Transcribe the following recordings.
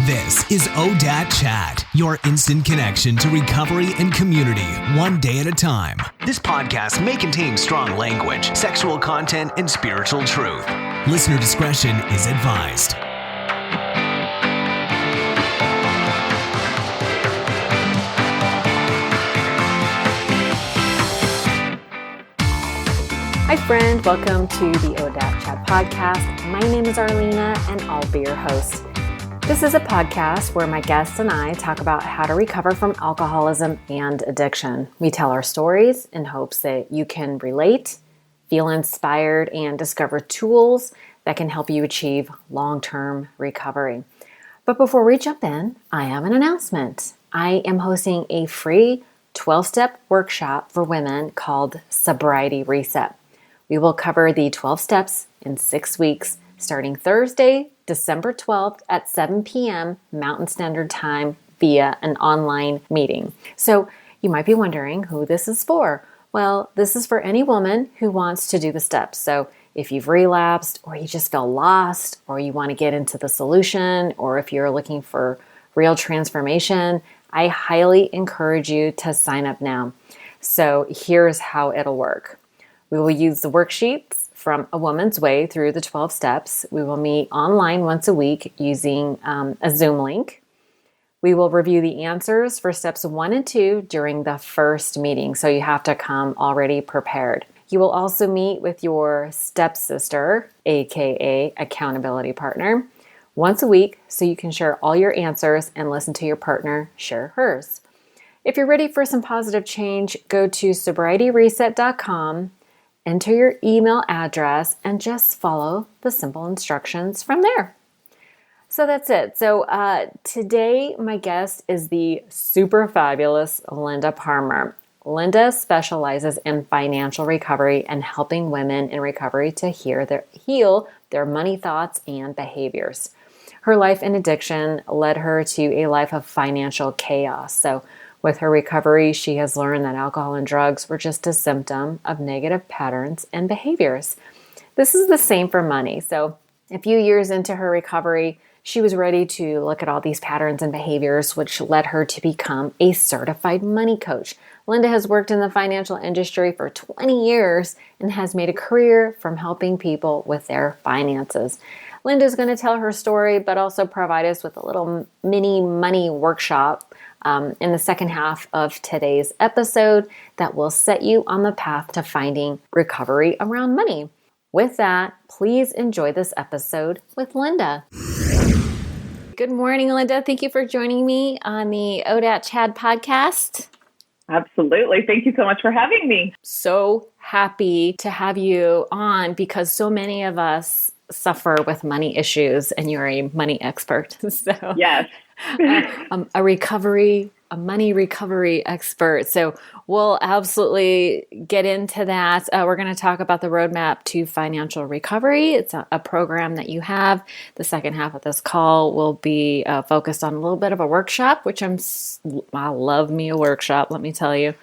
This is ODAAT Chat, your instant connection to recovery and community, one day at a time. This podcast may contain strong language, sexual content, and spiritual truth. Listener discretion is advised. Hi friend, welcome to the ODAAT Chat podcast. My name is Arlina and I'll be your host. This is a podcast where my guests and I talk about how to recover from alcoholism and addiction. We tell our stories in hopes that you can relate, feel inspired, and discover tools that can help you achieve long-term recovery. But before we jump in, I have an announcement. I am hosting a free 12-step workshop for women called Sobriety Reset. We will cover the 12 steps in 6 weeks, starting Thursday, December 12th at 7 p.m. Mountain Standard Time via an online meeting. So you might be wondering who this is for. Well, this is for any woman who wants to do the steps. So if you've relapsed or you just feel lost or you want to get into the solution or if you're looking for real transformation, I highly encourage you to sign up now. So here's how it'll work. We will use the worksheets from A Woman's Way through the 12 steps. We will meet online once a week using a Zoom link. We will review the answers for steps 1 and 2 during the first meeting, so you have to come already prepared. You will also meet with your stepsister, aka accountability partner, once a week so you can share all your answers and listen to your partner share hers. If you're ready for some positive change, go to sobrietyreset.com, enter your email address, and just follow the simple instructions from there. So that's it. So today, my guest is the super fabulous Linda Parmer. Linda specializes in financial recovery and helping women in recovery to heal their money thoughts and behaviors. Her life in addiction led her to a life of financial chaos. So with her recovery, she has learned that alcohol and drugs were just a symptom of negative patterns and behaviors. This is the same for money. So a few years into her recovery, she was ready to look at all these patterns and behaviors, which led her to become a certified money coach. Linda has worked in the financial industry for 20 years and has made a career from helping people with their finances. Linda's going to tell her story, but also provide us with a little mini money workshop in the second half of today's episode that will set you on the path to finding recovery around money. With that, please enjoy this episode with Linda. Good morning, Linda. Thank you for joining me on the ODAAT Chat podcast. Absolutely. Thank you so much for having me. So happy to have you on because so many of us suffer with money issues and you're a money expert. So yes. A money recovery expert. So we'll absolutely get into that. We're going to talk about the roadmap to financial recovery. It's a program that you have. The second half of this call will be focused on a little bit of a workshop, which I love me a workshop, let me tell you.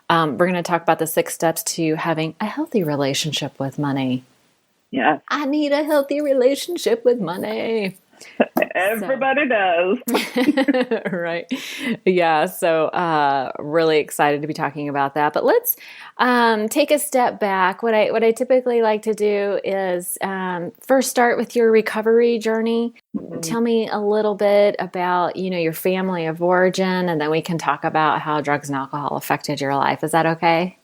We're going to talk about the 6 steps to having a healthy relationship with money. Yeah. I need a healthy relationship with money. Everybody does. Right. Yeah. So really excited to be talking about that. But let's take a step back. What I typically like to do is first start with your recovery journey. Mm-hmm. Tell me a little bit about, your family of origin, and then we can talk about how drugs and alcohol affected your life. Is that okay?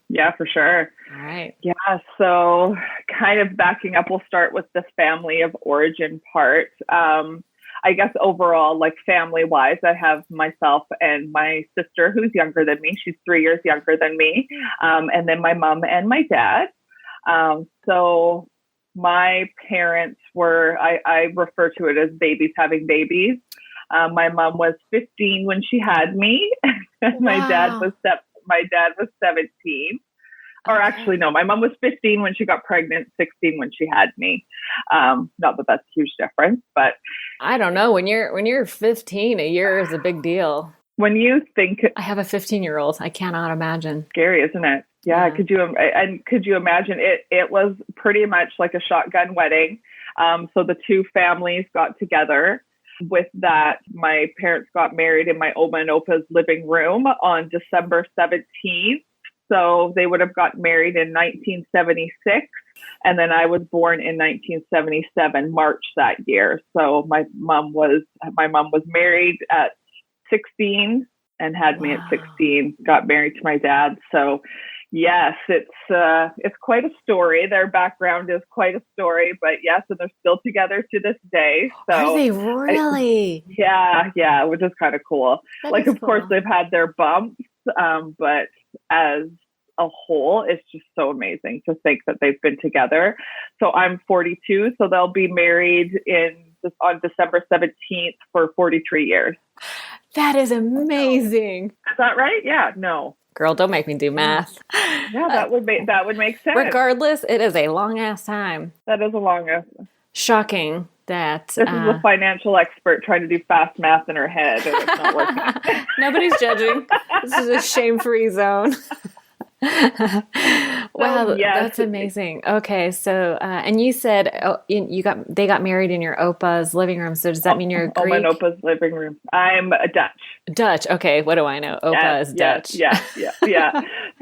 Yeah, for sure. All right. Yeah. So kind of backing up, we'll start with the family of origin part. I guess overall, like family wise, I have myself and my sister who's younger than me. She's 3 years younger than me. And then my mom and my dad. So my parents were, I refer to it as babies having babies. My mom was 15 when she had me. And my dad was 17. Or actually, no, my mom was 15 when she got pregnant, 16 when she had me. Not that that's a huge difference, but I don't know. When you're 15, a year is a big deal. When you think, I have a 15-year-old, I cannot imagine. Scary, isn't it? Yeah. Could you imagine it? It was pretty much like a shotgun wedding. So the two families got together. with that, my parents got married in my Oma and Opa's living room on December 17th. So they would have got married in 1976. And then I was born in 1977, March that year. So my mom was married at 16 and had me at 16, got married to my dad. So yes, it's quite a story. Their background is quite a story, but yes, and they're still together to this day. So are they really? Yeah, which is kind of cool. Of course, they've had their bumps, but as a whole, it's just so amazing to think that they've been together. So I'm 42, so they'll be married on December 17th for 43 years. That is amazing. Is that right? Yeah, no. Girl, don't make me do math. Yeah, that would make sense. Regardless, it is a long ass time. That is a long ass. Shocking that this is a financial expert trying to do fast math in her head, and it's not working. Nobody's judging. This is a shame-free zone. Wow, that's amazing. Okay, so and you said they got married in your Opa's living room. So does that mean you're Greek? Oma and Opa's living room. I'm a Dutch. Okay, what do I know? Opa is Dutch. Yeah.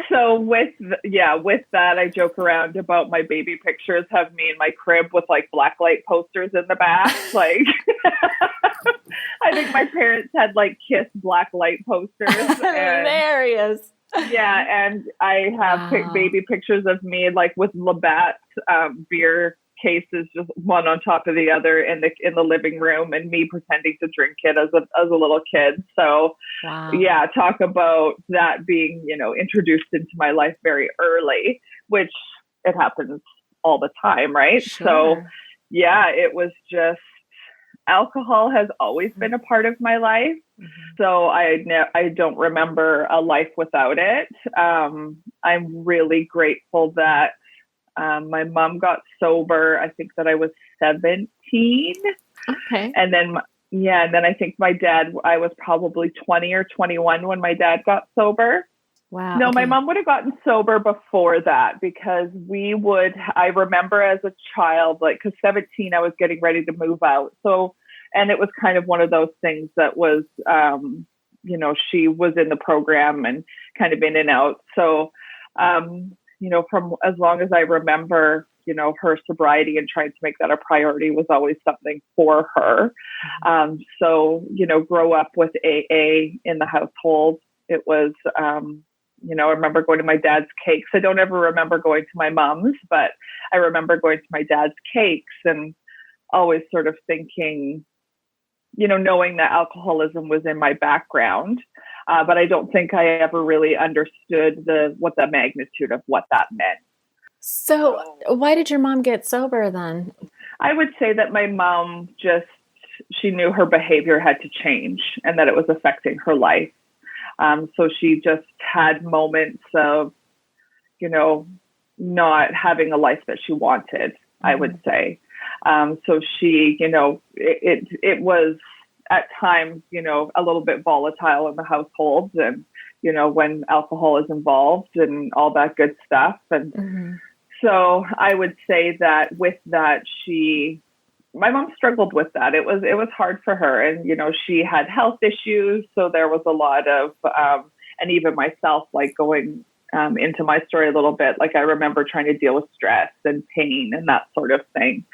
So with that, I joke around about my baby pictures have me in my crib with like blacklight posters in the back. Like, I think my parents had like Kiss blacklight posters. Hilarious. Yeah, and I have baby pictures of me like with Labatt beer cases, just one on top of the other in the living room, and me pretending to drink it as a little kid. So, yeah, talk about that being introduced into my life very early, which it happens all the time, right? Sure. So, yeah, it was just alcohol has always been a part of my life. Mm-hmm. So I don't remember a life without it. I'm really grateful that my mom got sober. I think that I was 17. Okay. And then I think my dad, I was probably 20 or 21 when my dad got sober. Wow. No, okay. My mom would have gotten sober before that because I remember as a child, because 17, I was getting ready to move out. So, and it was kind of one of those things that was, she was in the program and kind of in and out. So, from as long as I remember, her sobriety and trying to make that a priority was always something for her. So, grow up with AA in the household. It was, I remember going to my dad's cakes. I don't ever remember going to my mom's, but I remember going to my dad's cakes and always sort of thinking, knowing that alcoholism was in my background. But I don't think I ever really understood what the magnitude of what that meant. So why did your mom get sober then? I would say that my mom she knew her behavior had to change and that it was affecting her life. So she just had moments of, not having a life that she wanted, I would say. So she, it was at times, a little bit volatile in the household and, when alcohol is involved and all that good stuff. And so I would say that with that, my mom struggled with that. It was hard for her. And, she had health issues. So there was a lot of, and even myself, going into my story a little bit, I remember trying to deal with stress and pain and that sort of thing,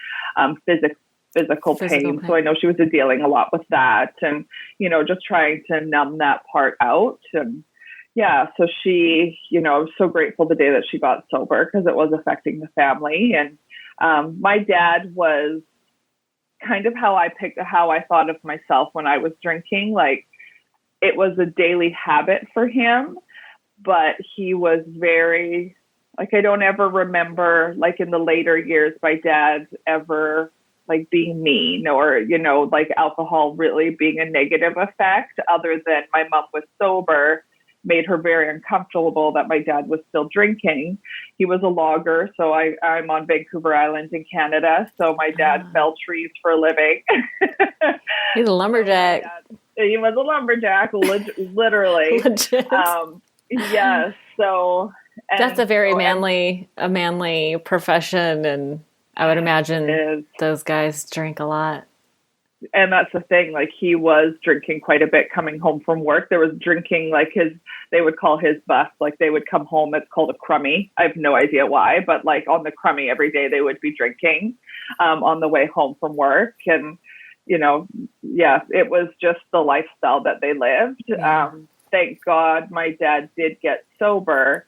physical pain. So I know she was dealing a lot with that and, just trying to numb that part out. And yeah, so she, I was so grateful the day that she got sober because it was affecting the family. And my dad was kind of how I thought of myself when I was drinking. It was a daily habit for him, but he was very, I don't ever remember, in the later years, my dad ever, being mean or, alcohol really being a negative effect, other than my mom was sober, made her very uncomfortable that my dad was still drinking. He was a logger. So I'm on Vancouver Island in Canada. So my dad felled trees for a living. He's a lumberjack. He was a lumberjack, literally. Legit. Yes. So that's a very manly profession. And I would imagine those guys drink a lot. And that's the thing, like he was drinking quite a bit coming home from work. There was drinking, like they would call his bus, like they would come home, it's called a crummy. I have no idea why, but like on the crummy every day they would be drinking on the way home from work. And, you know, yeah, it was just the lifestyle that they lived. Yeah. Thank God my dad did get sober.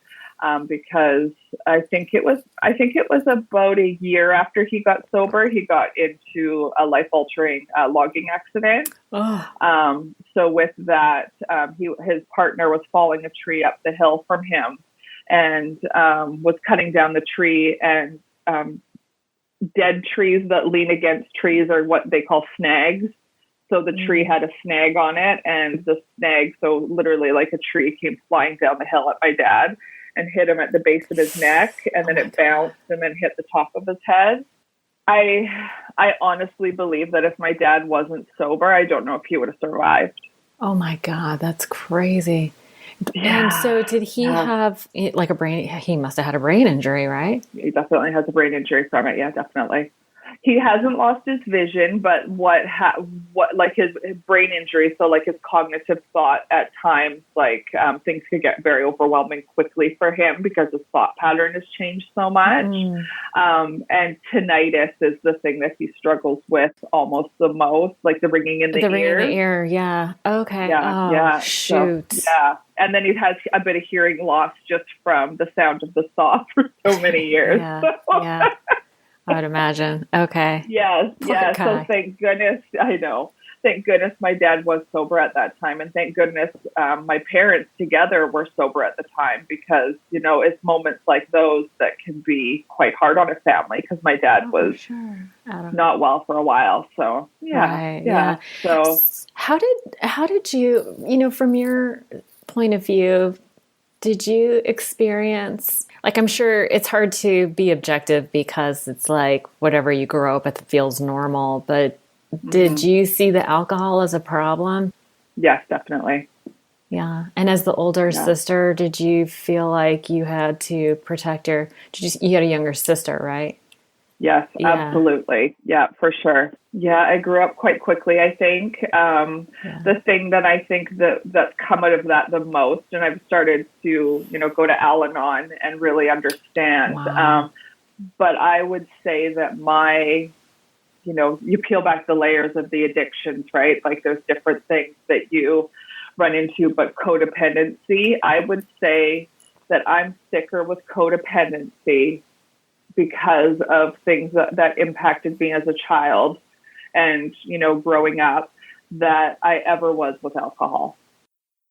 Because I think it was about a year after he got sober, he got into a life-altering logging accident. Oh. So with that, his partner was falling a tree up the hill from him, and was cutting down the tree. And dead trees that lean against trees are what they call snags. So the tree had a snag on it, and the snag, so literally like a tree, came flying down the hill at my dad and hit him at the base of his neck, and then it bounced and then hit the top of his head. I honestly believe that if my dad wasn't sober, I don't know if he would have survived. Oh my God, that's crazy. Yeah. And so did he have like he must have had a brain injury, right? He definitely has a brain injury from it. Yeah, definitely. He hasn't lost his vision, but what like his brain injury, so like his cognitive thought at times, like things could get very overwhelming quickly for him because his thought pattern has changed so much. And tinnitus is the thing that he struggles with almost the most, like the ringing in the ear. The ringing in the ear, yeah. Okay. Yeah, oh, yeah. Shoot. So, yeah. And then he has a bit of hearing loss just from the sound of the saw for so many years. Yeah. I would imagine. Okay. Yes. Poor Yeah. guy. So thank goodness, I know. Thank goodness my dad was sober at that time. And thank goodness my parents together were sober at the time, because, you know, it's moments like those that can be quite hard on a family, because my dad was not well for a while. So, yeah. Right, yeah. So how did you, you know, from your point of view, did you experience, like, I'm sure it's hard to be objective because it's like whatever you grow up with feels normal, but did you see the alcohol as a problem? Yes, definitely. Yeah. And as the older sister, did you feel like you had to protect you had a younger sister, right? Yes, absolutely. Yeah, for sure. Yeah, I grew up quite quickly, I think. The thing that I think that's come out of that the most, and I've started to, you know, go to Al-Anon and really understand. Wow. But I would say that you know, you peel back the layers of the addictions, right? Like there's different things that you run into, but codependency, I would say that I'm sicker with codependency because of things that impacted me as a child and, you know, growing up, that I ever was with alcohol.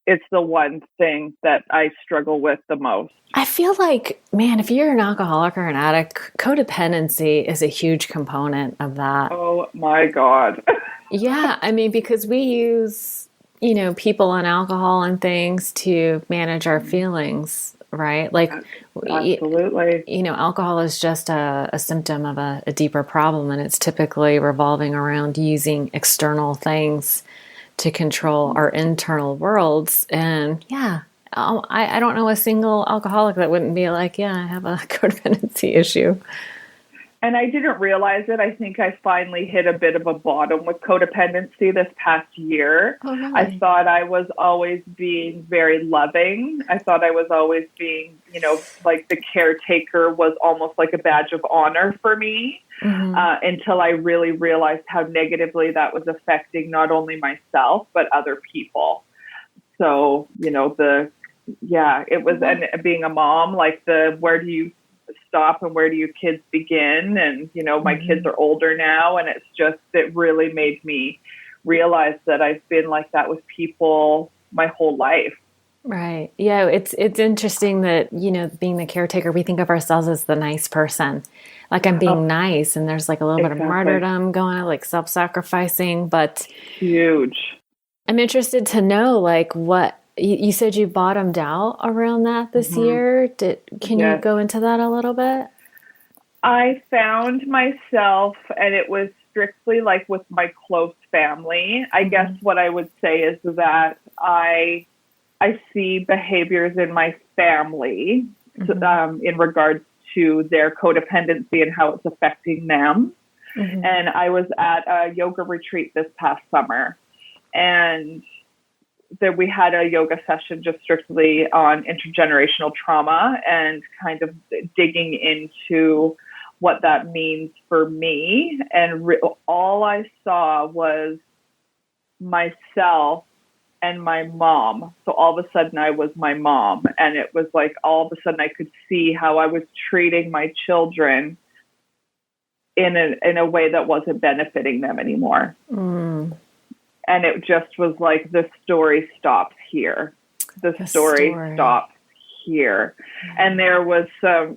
It's the one thing that I struggle with the most. I feel like, man, if you're an alcoholic or an addict, codependency is a huge component of that. Oh my God. Yeah. I mean, because we use, you know, people and alcohol and things to manage our feelings, right? Like, absolutely. You know, alcohol is just a symptom of a deeper problem, and it's typically revolving around using external things to control our internal worlds. And I don't know a single alcoholic that wouldn't be like, I have a codependency issue. And I didn't realize it. I think I finally hit a bit of a bottom with codependency this past year. Oh, really? I thought I was always being very loving. I thought I was always being, you know, like the caretaker was almost like a badge of honor for me, until I really realized how negatively that was affecting not only myself, but other people. So, you know, it was, and being a mom, like where do you stop and where do your kids begin? And, you know, my kids are older now, and it really made me realize that I've been like that with people my whole life. Right. Yeah. It's interesting that, you know, being the caretaker, we think of ourselves as the nice person. Like I'm being nice, and there's like a little bit of martyrdom going on, like self-sacrificing, but huge. I'm interested to know, like, what you said you bottomed out around that this year. Can you go into that a little bit? I found myself, and it was strictly like with my close family. I guess what I would say is that I see behaviors in my family in regards to their codependency and how it's affecting them. Mm-hmm. And I was at a yoga retreat this past summer, and that we had a yoga session just strictly on intergenerational trauma and kind of digging into what that means for me. And all I saw was myself and my mom. So all of a sudden I was my mom. And it was like, all of a sudden I could see how I was treating my children in a way that wasn't benefiting them anymore. Mm. And it just was like, the story stops here. The story stops here. And there was some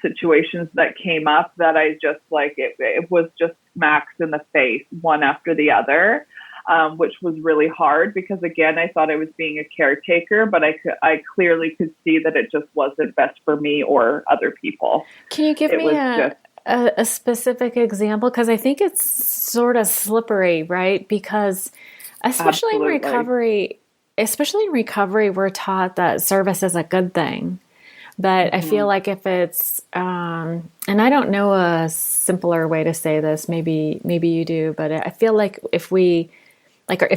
situations that came up that I just like, it was just smacks in the face, one after the other, which was really hard because, again, I thought I was being a caretaker, but I clearly could see that it just wasn't best for me or other people. Can you give me a specific example? Because I think it's sort of slippery, right? Because especially in recovery, we're taught that service is a good thing. But I feel like if it's, and I don't know a simpler way to say this, maybe you do, but I feel like if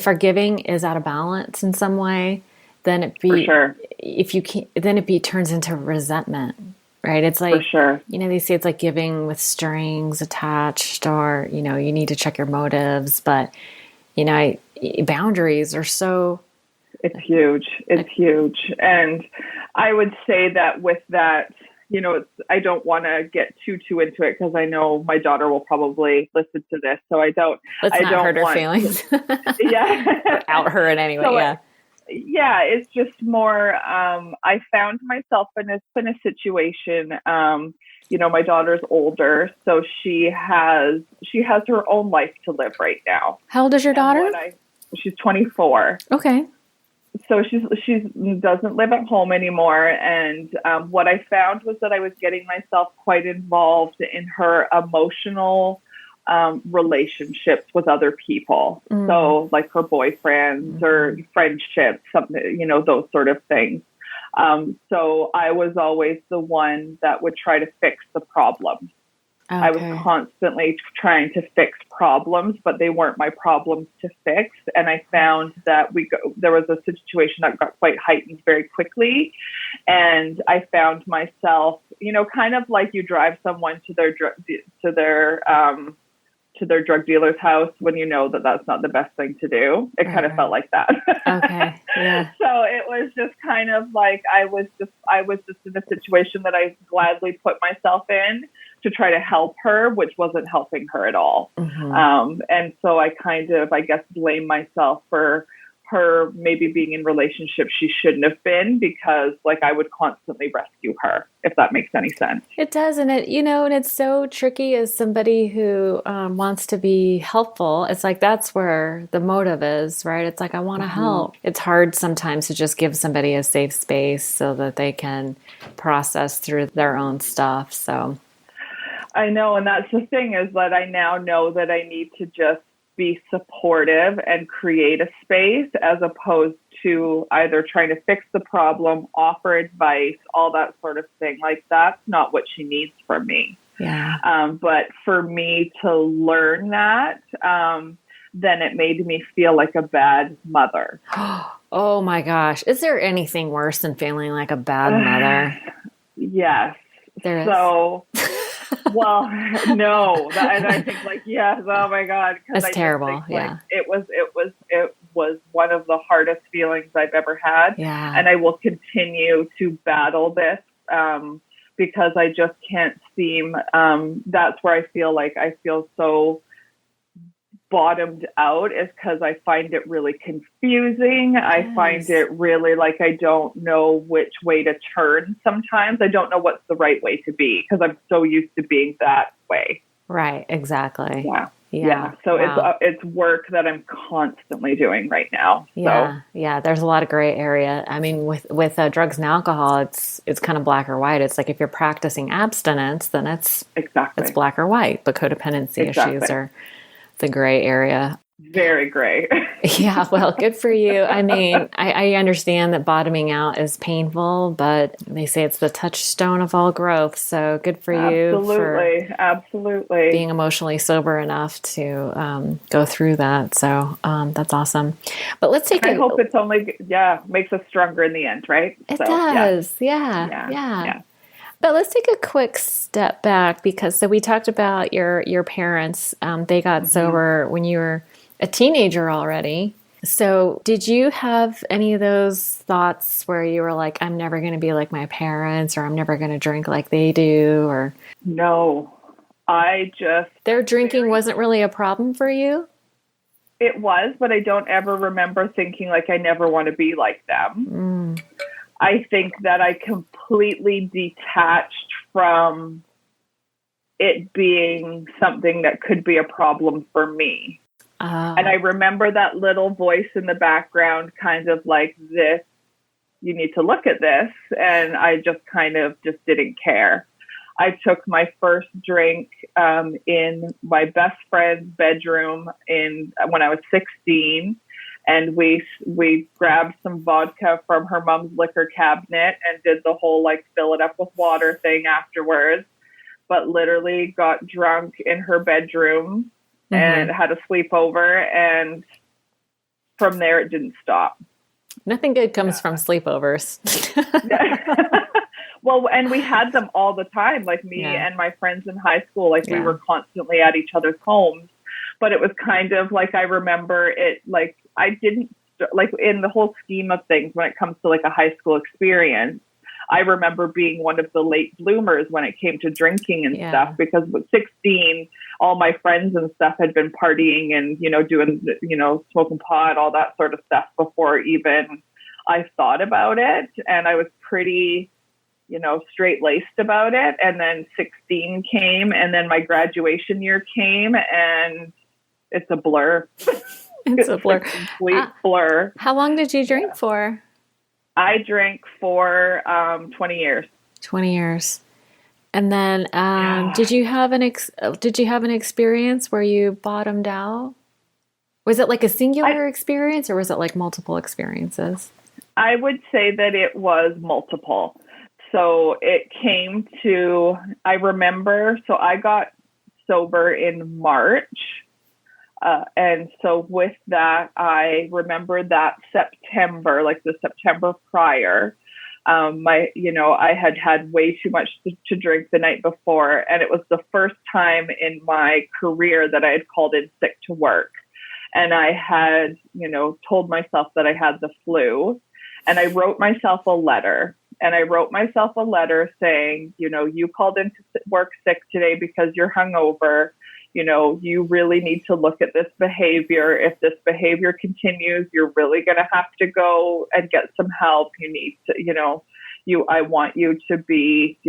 our giving is out of balance in some way, then it turns into resentment. Right. It's like, they say it's like giving with strings attached, or, you need to check your motives, but, boundaries are so. It's huge. It's huge. And I would say that with that, I don't want to get too into it because I know my daughter will probably listen to this. So I don't hurt her feelings. Yeah. Out her in any way. So it's just more, I found myself in a situation, my daughter's older, so she has her own life to live right now. How old is your daughter? She's 24. Okay. So she doesn't live at home anymore. And what I found was that I was getting myself quite involved in her emotional relationships with other people. Mm. So like her boyfriends or friendships, something, those sort of things. So I was always the one that would try to fix the problem. Okay. I was constantly trying to fix problems, but they weren't my problems to fix. And I found that there was a situation that got quite heightened very quickly. And I found myself, kind of like you drive someone to their drug dealer's house when you know that that's not the best thing to do. It kind of felt like that. Okay. Yeah. So it was just kind of like I was just in a situation that I gladly put myself in to try to help her, which wasn't helping her at all. Mm-hmm. And so I kind of, I guess, blame myself for her maybe being in relationships she shouldn't have been, because like I would constantly rescue her, if that makes any sense. It does. And and it's so tricky as somebody who wants to be helpful. It's like, that's where the motive is, right? It's like, I want to help. It's hard sometimes to just give somebody a safe space so that they can process through their own stuff. So I know. And that's the thing, is that I now know that I need to just be supportive and create a space, as opposed to either trying to fix the problem, offer advice, all that sort of thing. Like, that's not what she needs from me. Yeah. But for me to learn that, then it made me feel like a bad mother. Oh my gosh. Is there anything worse than feeling like a bad mother? Yes. There is. So well, no, and I think like, yes, oh my God. That's terrible. Think, it was one of the hardest feelings I've ever had. Yeah. And I will continue to battle this, because I just can't seem, that's where I feel so bottomed out, is because I find it really confusing. Yes. I find it really like I don't know which way to turn sometimes. I don't know what's the right way to be, because I'm so used to being that way. Right, exactly. Yeah. So it's work that I'm constantly doing right now. Yeah, yeah. There's a lot of gray area. I mean, with drugs and alcohol, it's kind of black or white. It's like if you're practicing abstinence, then it's black or white. But codependency issues are the gray area. Very gray. Yeah, well, good for you. I mean, I understand that bottoming out is painful, but they say it's the touchstone of all growth. So good for you for absolutely being emotionally sober enough to go through that. So that's awesome. But let's take I hope it's only, makes us stronger in the end, right? It does. Yeah. But let's take a quick step back because we talked about your parents. They got sober when you were a teenager already. So did you have any of those thoughts where you were like, I'm never going to be like my parents, or I'm never going to drink like they do? Or no, their drinking wasn't really a problem for you? It was, but I don't ever remember thinking like I never want to be like them. I think that I completely detached from it being something that could be a problem for me. And I remember that little voice in the background kind of like, this, you need to look at this. And I just kind of just didn't care. I took my first drink in my best friend's bedroom when I was 16. And we grabbed some vodka from her mom's liquor cabinet and did the whole like fill it up with water thing afterwards, but literally got drunk in her bedroom and had a sleepover. And from there, it didn't stop. Nothing good comes from sleepovers. Well, and we had them all the time, like me and my friends in high school, like we were constantly at each other's homes. But it was kind of like, I remember it, like I didn't, like in the whole scheme of things, when it comes to like a high school experience, I remember being one of the late bloomers when it came to drinking and stuff, because with 16, all my friends and stuff had been partying and, doing, smoking pot, all that sort of stuff before even I thought about it. And I was pretty, straight-laced about it. And then 16 came, and then my graduation year came, and it's a blur. It's a blur. Complete blur. How long did you drink for? I drank for 20 years. 20 years. And then did you have an experience where you bottomed out? Was it like a singular experience, or was it like multiple experiences? I would say that it was multiple. So it came to, I remember, so I got sober in March. And so with that, I remember that September, like the September prior, I had way too much to drink the night before. And it was the first time in my career that I had called in sick to work. And I had, told myself that I had the flu, and I wrote myself a letter. And I wrote myself a letter saying, you called into work sick today because you're hungover. You really need to look at this behavior. If this behavior continues, you're really going to have to go and get some help. You need to, I want you to be,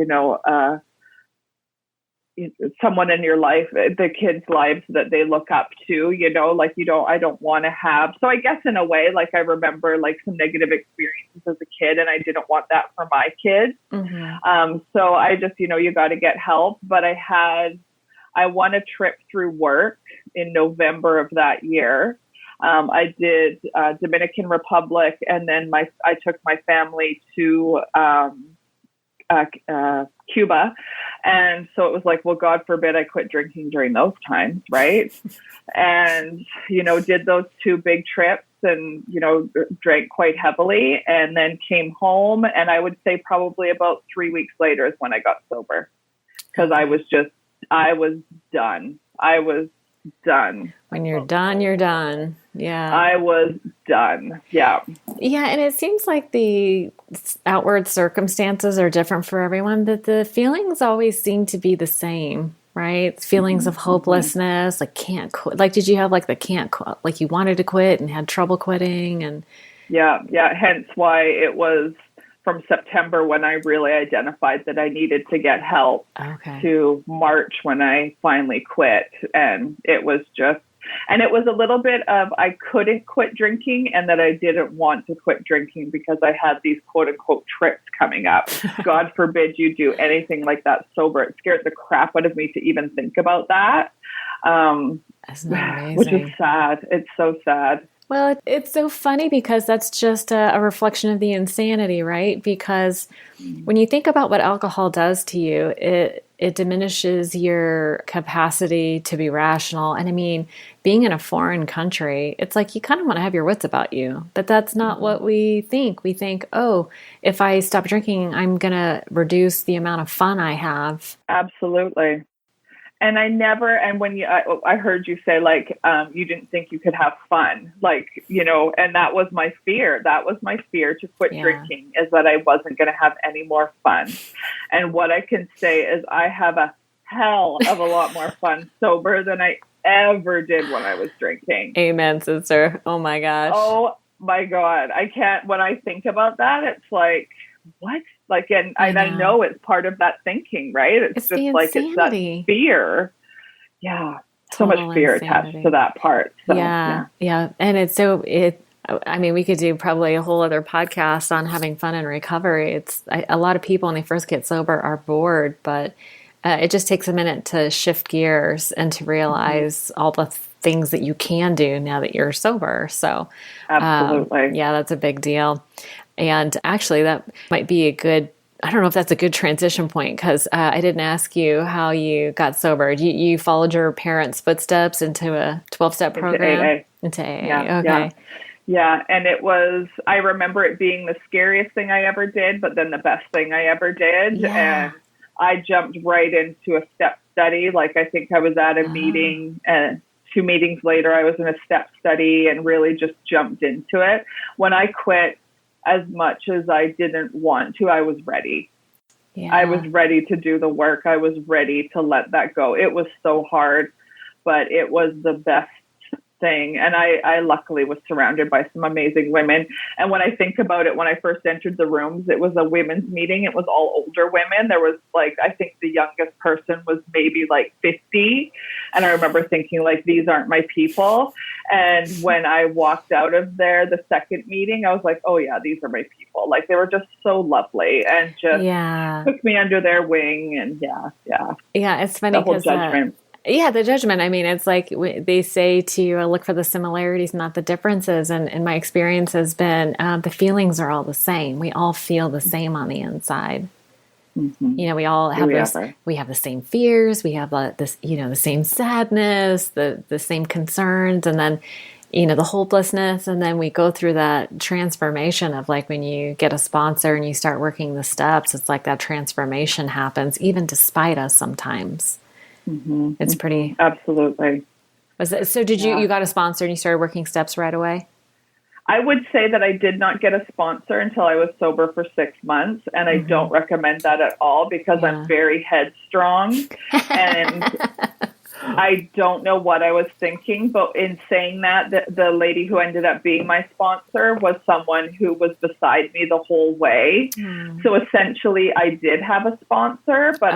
someone in your life, the kids' lives that they look up to, I don't want to have. So I guess in a way, like I remember like some negative experiences as a kid, and I didn't want that for my kids. So I just, you got to get help. But I won a trip through work in November of that year. I did Dominican Republic, and then I took my family to Cuba. And so it was like, well, God forbid I quit drinking during those times, right? And, did those 2 big trips and, drank quite heavily, and then came home. And I would say probably about 3 weeks later is when I got sober, because I was done. I was done. When you're done, you're done. Yeah. I was done. Yeah. Yeah. And it seems like the outward circumstances are different for everyone, but the feelings always seem to be the same, right? Feelings of hopelessness, like can't quit. Like, did you have like the can't quit, like you wanted to quit and had trouble quitting? And yeah. Hence why it was from September when I really identified that I needed to get help to March when I finally quit. And it was a little bit of, I couldn't quit drinking, and that I didn't want to quit drinking because I had these quote unquote trips coming up. God forbid you do anything like that sober. It scared the crap out of me to even think about that. Isn't that amazing? Which is sad. It's so sad. Well, it's so funny because that's just a reflection of the insanity, right? Because when you think about what alcohol does to you, it diminishes your capacity to be rational. And I mean, being in a foreign country, it's like you kind of want to have your wits about you, but that's not what we think. We think, oh, if I stop drinking, I'm going to reduce the amount of fun I have. Absolutely. And when I heard you say, like, you didn't think you could have fun, like, and that was my fear. That was my fear to quit drinking, is that I wasn't going to have any more fun. And what I can say is I have a hell of a lot more fun sober than I ever did when I was drinking. Amen, sister. Oh my gosh. Oh my God. I can't, when I think about that, it's like, what? Like, and I know it's part of that thinking, right? It's just like, it's that fear. Yeah. So much fear attached to that part. So, yeah. And I mean, we could do probably a whole other podcast on having fun in recovery. A lot of people when they first get sober are bored, but it just takes a minute to shift gears and to realize all the things that you can do now that you're sober. So absolutely. That's a big deal. And actually that might be I don't know if that's a good transition point, because I didn't ask you how you got sober. You followed your parents' footsteps into a 12-step program? Into AA. Yeah, okay. Yeah. And I remember it being the scariest thing I ever did, but then the best thing I ever did. Yeah. And I jumped right into a step study. Like, I think I was at a meeting, and 2 meetings later, I was in a step study and really just jumped into it. When I quit, as much as I didn't want to, I was ready. Yeah. I was ready to do the work. I was ready to let that go. It was so hard, but it was the best thing. And I luckily was surrounded by some amazing women. And when I think about it, when I first entered the rooms, it was a women's meeting. It was all older women. There was I think the youngest person was maybe 50. And I remember thinking, these aren't my people. And when I walked out of there, the second meeting, I was like, oh yeah, these are my people. They were just so lovely and just took me under their wing. And Yeah, it's funny because the judgment. I mean, it's like they say to look for the similarities, not the differences. And my experience has been the feelings are all the same. We all feel the same on the inside. Mm-hmm. We all have we have the same fears. We have the same sadness, the same concerns, and then, the hopelessness. And then we go through that transformation of when you get a sponsor and you start working the steps, it's like that transformation happens even despite us sometimes. Mm-hmm. It's pretty. Absolutely. So did you got a sponsor and you started working steps right away? I would say that I did not get a sponsor until I was sober for 6 months. And I don't recommend that at all, because I'm very headstrong and I don't know what I was thinking. But in saying that, the lady who ended up being my sponsor was someone who was beside me the whole way. So essentially I did have a sponsor, but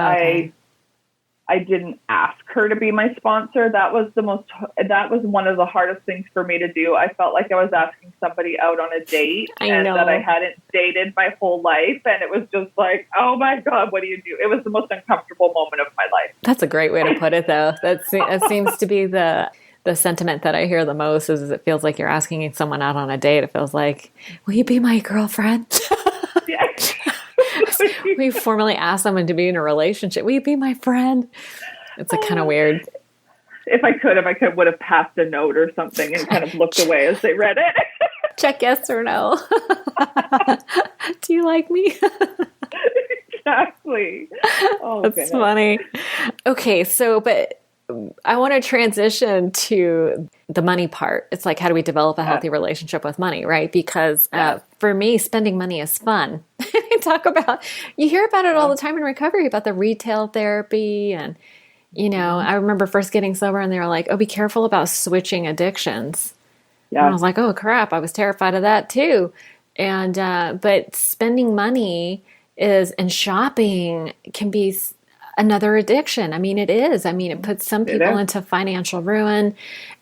I didn't ask her to be my sponsor. That was one of the hardest things for me to do. I felt like I was asking somebody out on a date that I hadn't dated my whole life. And it was just like, oh my God, what do you do? It was the most uncomfortable moment of my life. That's a great way to put it, though. That seems to be the sentiment that I hear the most is it feels like you're asking someone out on a date. It feels like, will you be my girlfriend? Yeah. We formally ask someone to be in a relationship. Will you be my friend? It's kind of weird. If I could, would have passed a note or something and kind of looked away as they read it. Check yes or no. Do you like me? Exactly. Oh, that's funny. Okay, but I want to transition to the money part. It's like, how do we develop a healthy relationship with money, right? Because for me, spending money is fun. You hear about it all the time in recovery, about the retail therapy. And, I remember first getting sober and they were like, oh, be careful about switching addictions. Yeah. And I was like, oh crap, I was terrified of that too. And, but spending money and shopping can be another addiction. I mean, it is. I mean, it puts some people into financial ruin.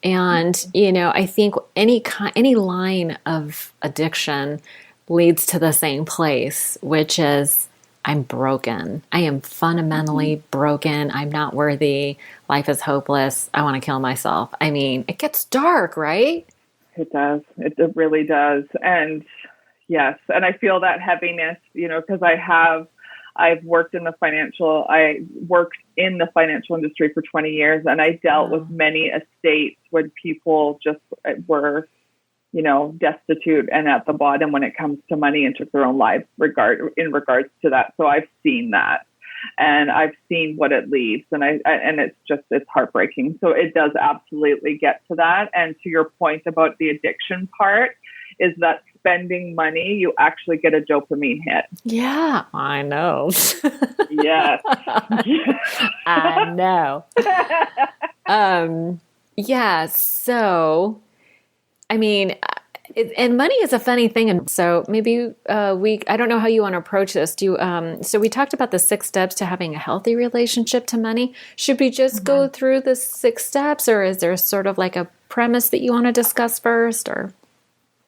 And, I think any line of addiction leads to the same place, which is I'm broken. I am fundamentally broken. I'm not worthy. Life is hopeless. I want to kill myself. I mean, it gets dark, right? It does. It really does. And yes, and I feel that heaviness, because I've worked in I worked in the financial industry for 20 years, and I dealt with many estates when people just were, destitute and at the bottom when it comes to money, and took their own lives in regards to that. So I've seen that, and I've seen what it leaves, and it's heartbreaking. So it does absolutely get to that. And to your point about the addiction part, is that spending money, you actually get a dopamine hit. Yeah, I know. Yes. I know. Yeah. So, I mean, and money is a funny thing. And so maybe I don't know how you want to approach this. So we talked about the 6 steps to having a healthy relationship to money. Should we just go through the 6 steps, or is there sort of like a premise that you want to discuss first, or?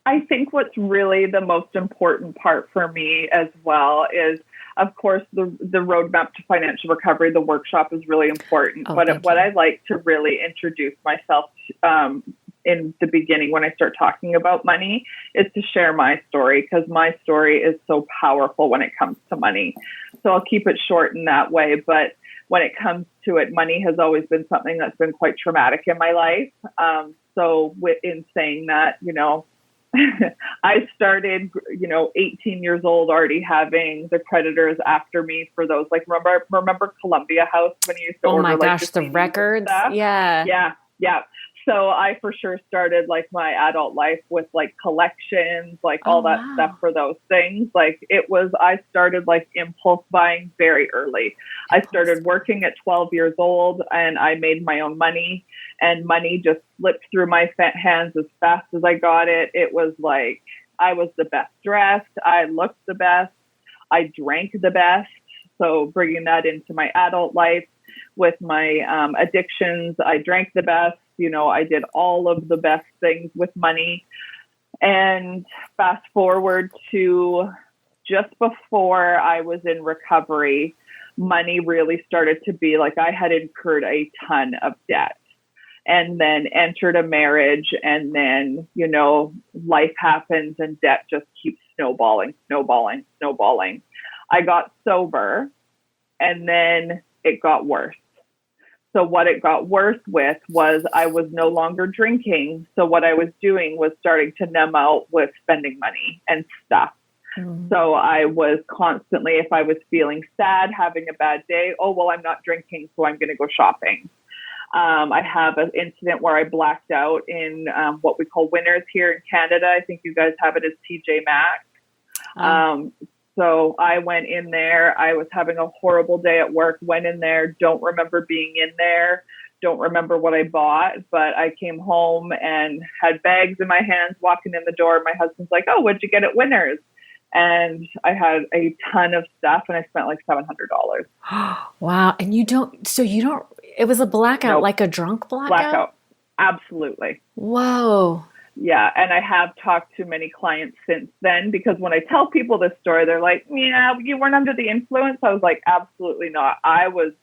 I think what's really the most important part for me as well is, of course, the roadmap to financial recovery. The workshop is really important. But what I like to really introduce myself in the beginning when I start talking about money is to share my story, because my story is so powerful when it comes to money. So I'll keep it short in that way. But when it comes to it, money has always been something that's been quite traumatic in my life. So in saying that, I started, 18 years old, already having the creditors after me for those. Like, remember Columbia House when you used to order? Oh my gosh, the records. Yeah. Yeah. So I for sure started like my adult life with like collections, like all that stuff for those things. Like I started like impulse buying very early. I started working at 12 years old, and I made my own money, and money just slipped through my hands as fast as I got it. It was like, I was the best dressed. I looked the best. I drank the best. So bringing that into my adult life with my addictions, I drank the best. I did all of the best things with money. And fast forward to just before I was in recovery, money really started to be like, I had incurred a ton of debt, and then entered a marriage, and then, life happens and debt just keeps snowballing. I got sober, and then it got worse. So what it got worse with was I was no longer drinking. So what I was doing was starting to numb out with spending money and stuff. So I was constantly, if I was feeling sad, having a bad day, I'm not drinking, so I'm going to go shopping. I have an incident where I blacked out in what we call Winners here in Canada. I think you guys have it as TJ Maxx. So I went in there. I was having a horrible day at work, went in there, don't remember being in there, don't remember what I bought, but I came home and had bags in my hands walking in the door. My husband's like, "Oh, what'd you get at Winners?" And I had a ton of stuff, and I spent like $700. Wow. And it was a blackout, nope. Like a drunk blackout? Absolutely. Whoa. Yeah. And I have talked to many clients since then, because when I tell people this story, they're like, "Yeah, you weren't under the influence." I was like, absolutely not. I was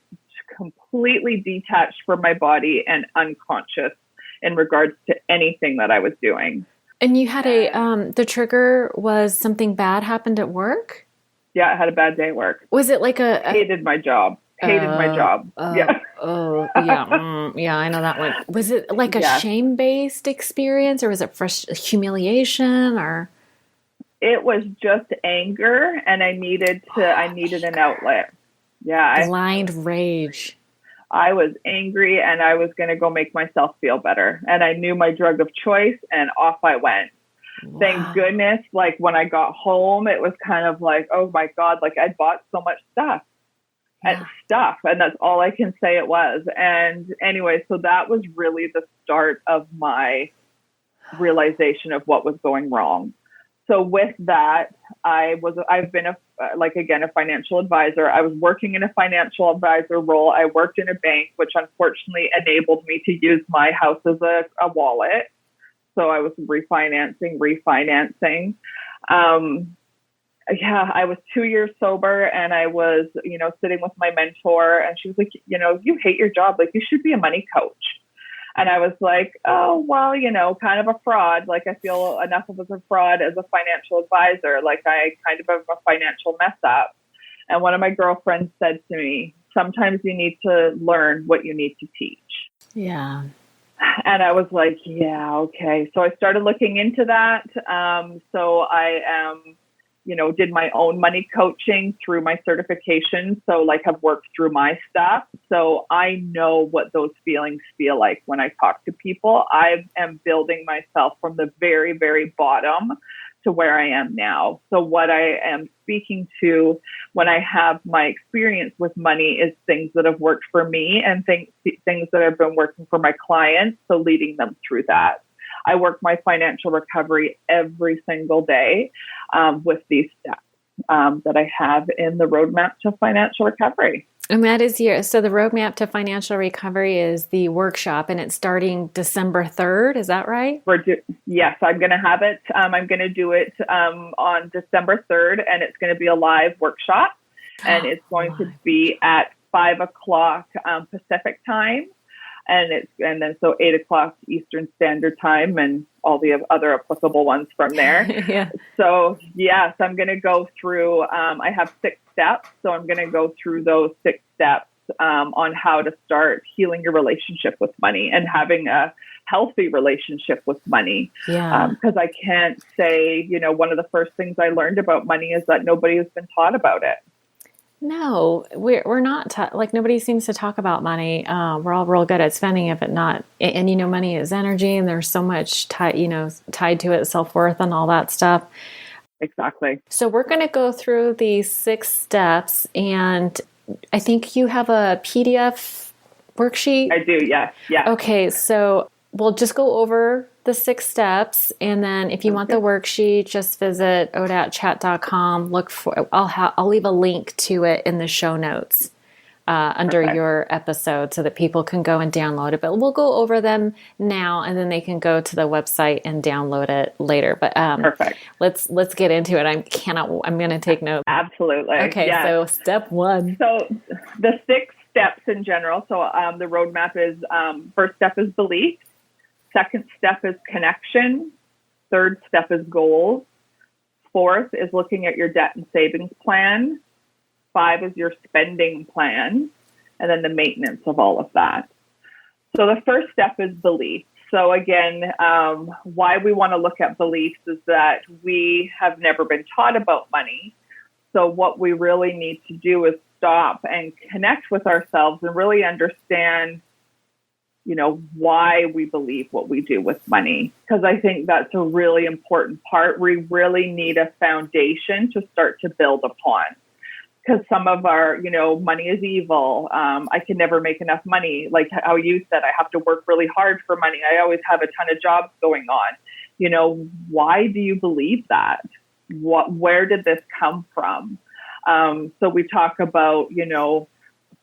completely detached from my body and unconscious in regards to anything that I was doing. And you had the trigger was something bad happened at work? Yeah, I had a bad day at work. Was it like hated my job. My job. Yeah. Oh, yeah. Yeah, I know that one. Was it like a shame-based experience, or was it humiliation, or? It was just anger, and I needed an outlet. Yeah. Blind rage. I was angry, and I was going to go make myself feel better. And I knew my drug of choice, and off I went. Wow. Thank goodness. Like when I got home, it was kind of like, oh my God, like I bought so much stuff. And that's all I can say it was. And anyway, so that was really the start of my realization of what was going wrong. So with that, I've been a financial advisor. I was working in a financial advisor role. I worked in a bank, which unfortunately enabled me to use my house as a wallet. So I was refinancing. I was 2 years sober, and I was, sitting with my mentor, and she was like, you hate your job. Like, you should be a money coach. And I was like, oh, well, kind of a fraud. Like, I feel enough of a fraud as a financial advisor. Like, I kind of have a financial mess up. And one of my girlfriends said to me, sometimes you need to learn what you need to teach. Yeah. And I was like, yeah, okay. So I started looking into that. So I did my own money coaching through my certification. So like, have worked through my stuff. So I know what those feelings feel like when I talk to people. I am building myself from the very, very bottom to where I am now. So what I am speaking to when I have my experience with money is things that have worked for me and things that have been working for my clients. So leading them through that. I work my financial recovery every single day with these steps that I have in the roadmap to financial recovery. And that is so the roadmap to financial recovery is the workshop, and it's starting December 3rd. Is that right? Yes, I'm going to have it. I'm going to do it on December 3rd, and it's going to be a live workshop, and it's going to be at 5:00 Pacific time. And then 8:00 Eastern Standard Time, and all the other applicable ones from there. Yeah. So yes, I'm going to go through, I have 6 steps. So I'm going to go through those 6 steps on how to start healing your relationship with money and having a healthy relationship with money. Yeah. Because I can't say, one of the first things I learned about money is that nobody has been taught about it. No, we're not like, nobody seems to talk about money. We're all real good at spending it, but not. And money is energy, and there's so much tied to it, self-worth and all that stuff. Exactly. So we're going to go through these 6 steps, and I think you have a PDF worksheet. I do. Yes. Yeah. Okay. So we'll just go over the 6 steps, and then if you want the worksheet, just visit ODAATchat.com. Look for. I'll leave a link to it in the show notes under your episode, so that people can go and download it. But we'll go over them now, and then they can go to the website and download it later. But perfect. Let's get into it. I'm going to take notes. Absolutely. Okay. Yes. So step 1. So the 6 steps in general. So the roadmap is first step is belief. Second step is connection. Third step is goals. Fourth is looking at your debt and savings plan. 5 is your spending plan. And then the maintenance of all of that. So the first step is belief. So again, why we want to look at beliefs is that we have never been taught about money. So what we really need to do is stop and connect with ourselves and really understand why we believe what we do with money. Because I think that's a really important part. We really need a foundation to start to build upon. Because some of our, money is evil. I can never make enough money. Like how you said, I have to work really hard for money. I always have a ton of jobs going on. Why do you believe that? Where did this come from? So we talk about,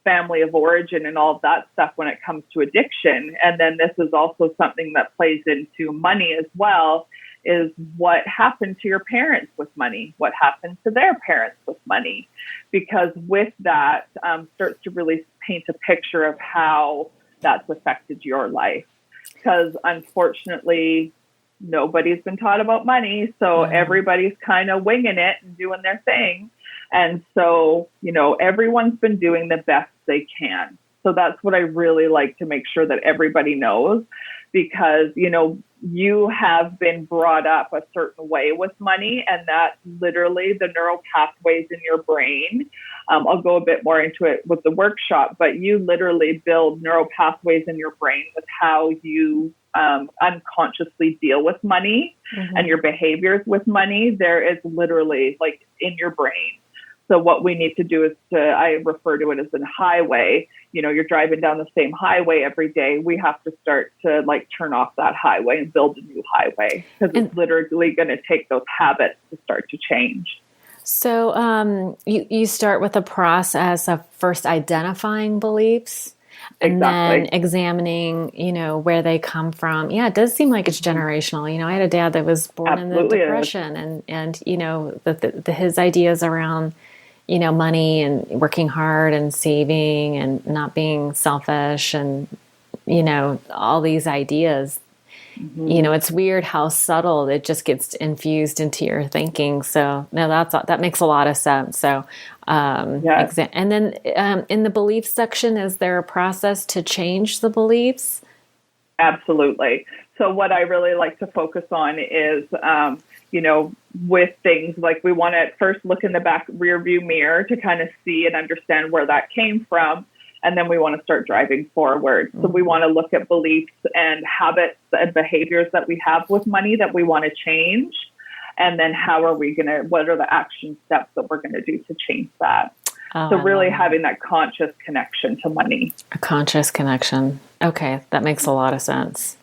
family of origin and all of that stuff when it comes to addiction. And then this is also something that plays into money as well, is what happened to your parents with money? What happened to their parents with money? Because with that starts to really paint a picture of how that's affected your life. Because unfortunately, nobody's been taught about money. So everybody's kind of winging it and doing their thing. And so, everyone's been doing the best they can. So that's what I really like to make sure that everybody knows, because, you have been brought up a certain way with money, and that's literally the neural pathways in your brain. I'll go a bit more into it with the workshop, but you literally build neural pathways in your brain with how you unconsciously deal with money and your behaviors with money. There is literally like in your brain. So what we need to do is I refer to it as a highway. You're driving down the same highway every day. We have to start to turn off that highway and build a new highway, because it's literally going to take those habits to start to change. So you start with a process of first identifying beliefs. And then examining, where they come from. Yeah, it does seem like it's generational. I had a dad that was born in the Depression, and his ideas around, money and working hard and saving and not being selfish and, all these ideas. It's weird how subtle it just gets infused into your thinking. So no, that makes a lot of sense. So, and then in the belief section, is there a process to change the beliefs? Absolutely. So what I really like to focus on is, with things like we want to first look in the back rear view mirror to kind of see and understand where that came from. And then we want to start driving forward. So we want to look at beliefs and habits and behaviors that we have with money that we want to change. And then what are the action steps that we're going to do to change that? So really having that conscious connection to money. A conscious connection. Okay, that makes a lot of sense.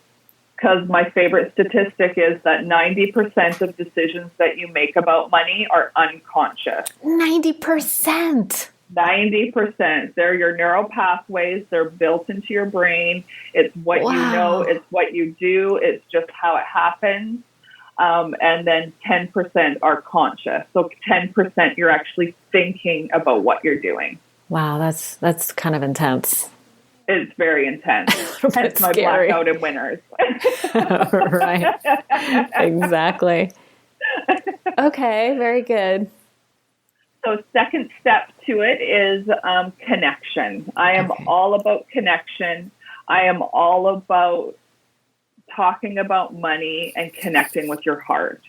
Because my favorite statistic is that 90% of decisions that you make about money are unconscious. 90%. 90%. They're your neural pathways. They're built into your brain. It's what you know. It's what you do. It's just how it happens. And then 10% are conscious. So 10% you're actually thinking about what you're doing. Wow, that's kind of intense. It's very intense. Hence my blackout in winters. Right. Exactly. Okay, very good. So second step to it is connection. I am all about connection. I am all about talking about money and connecting with your heart.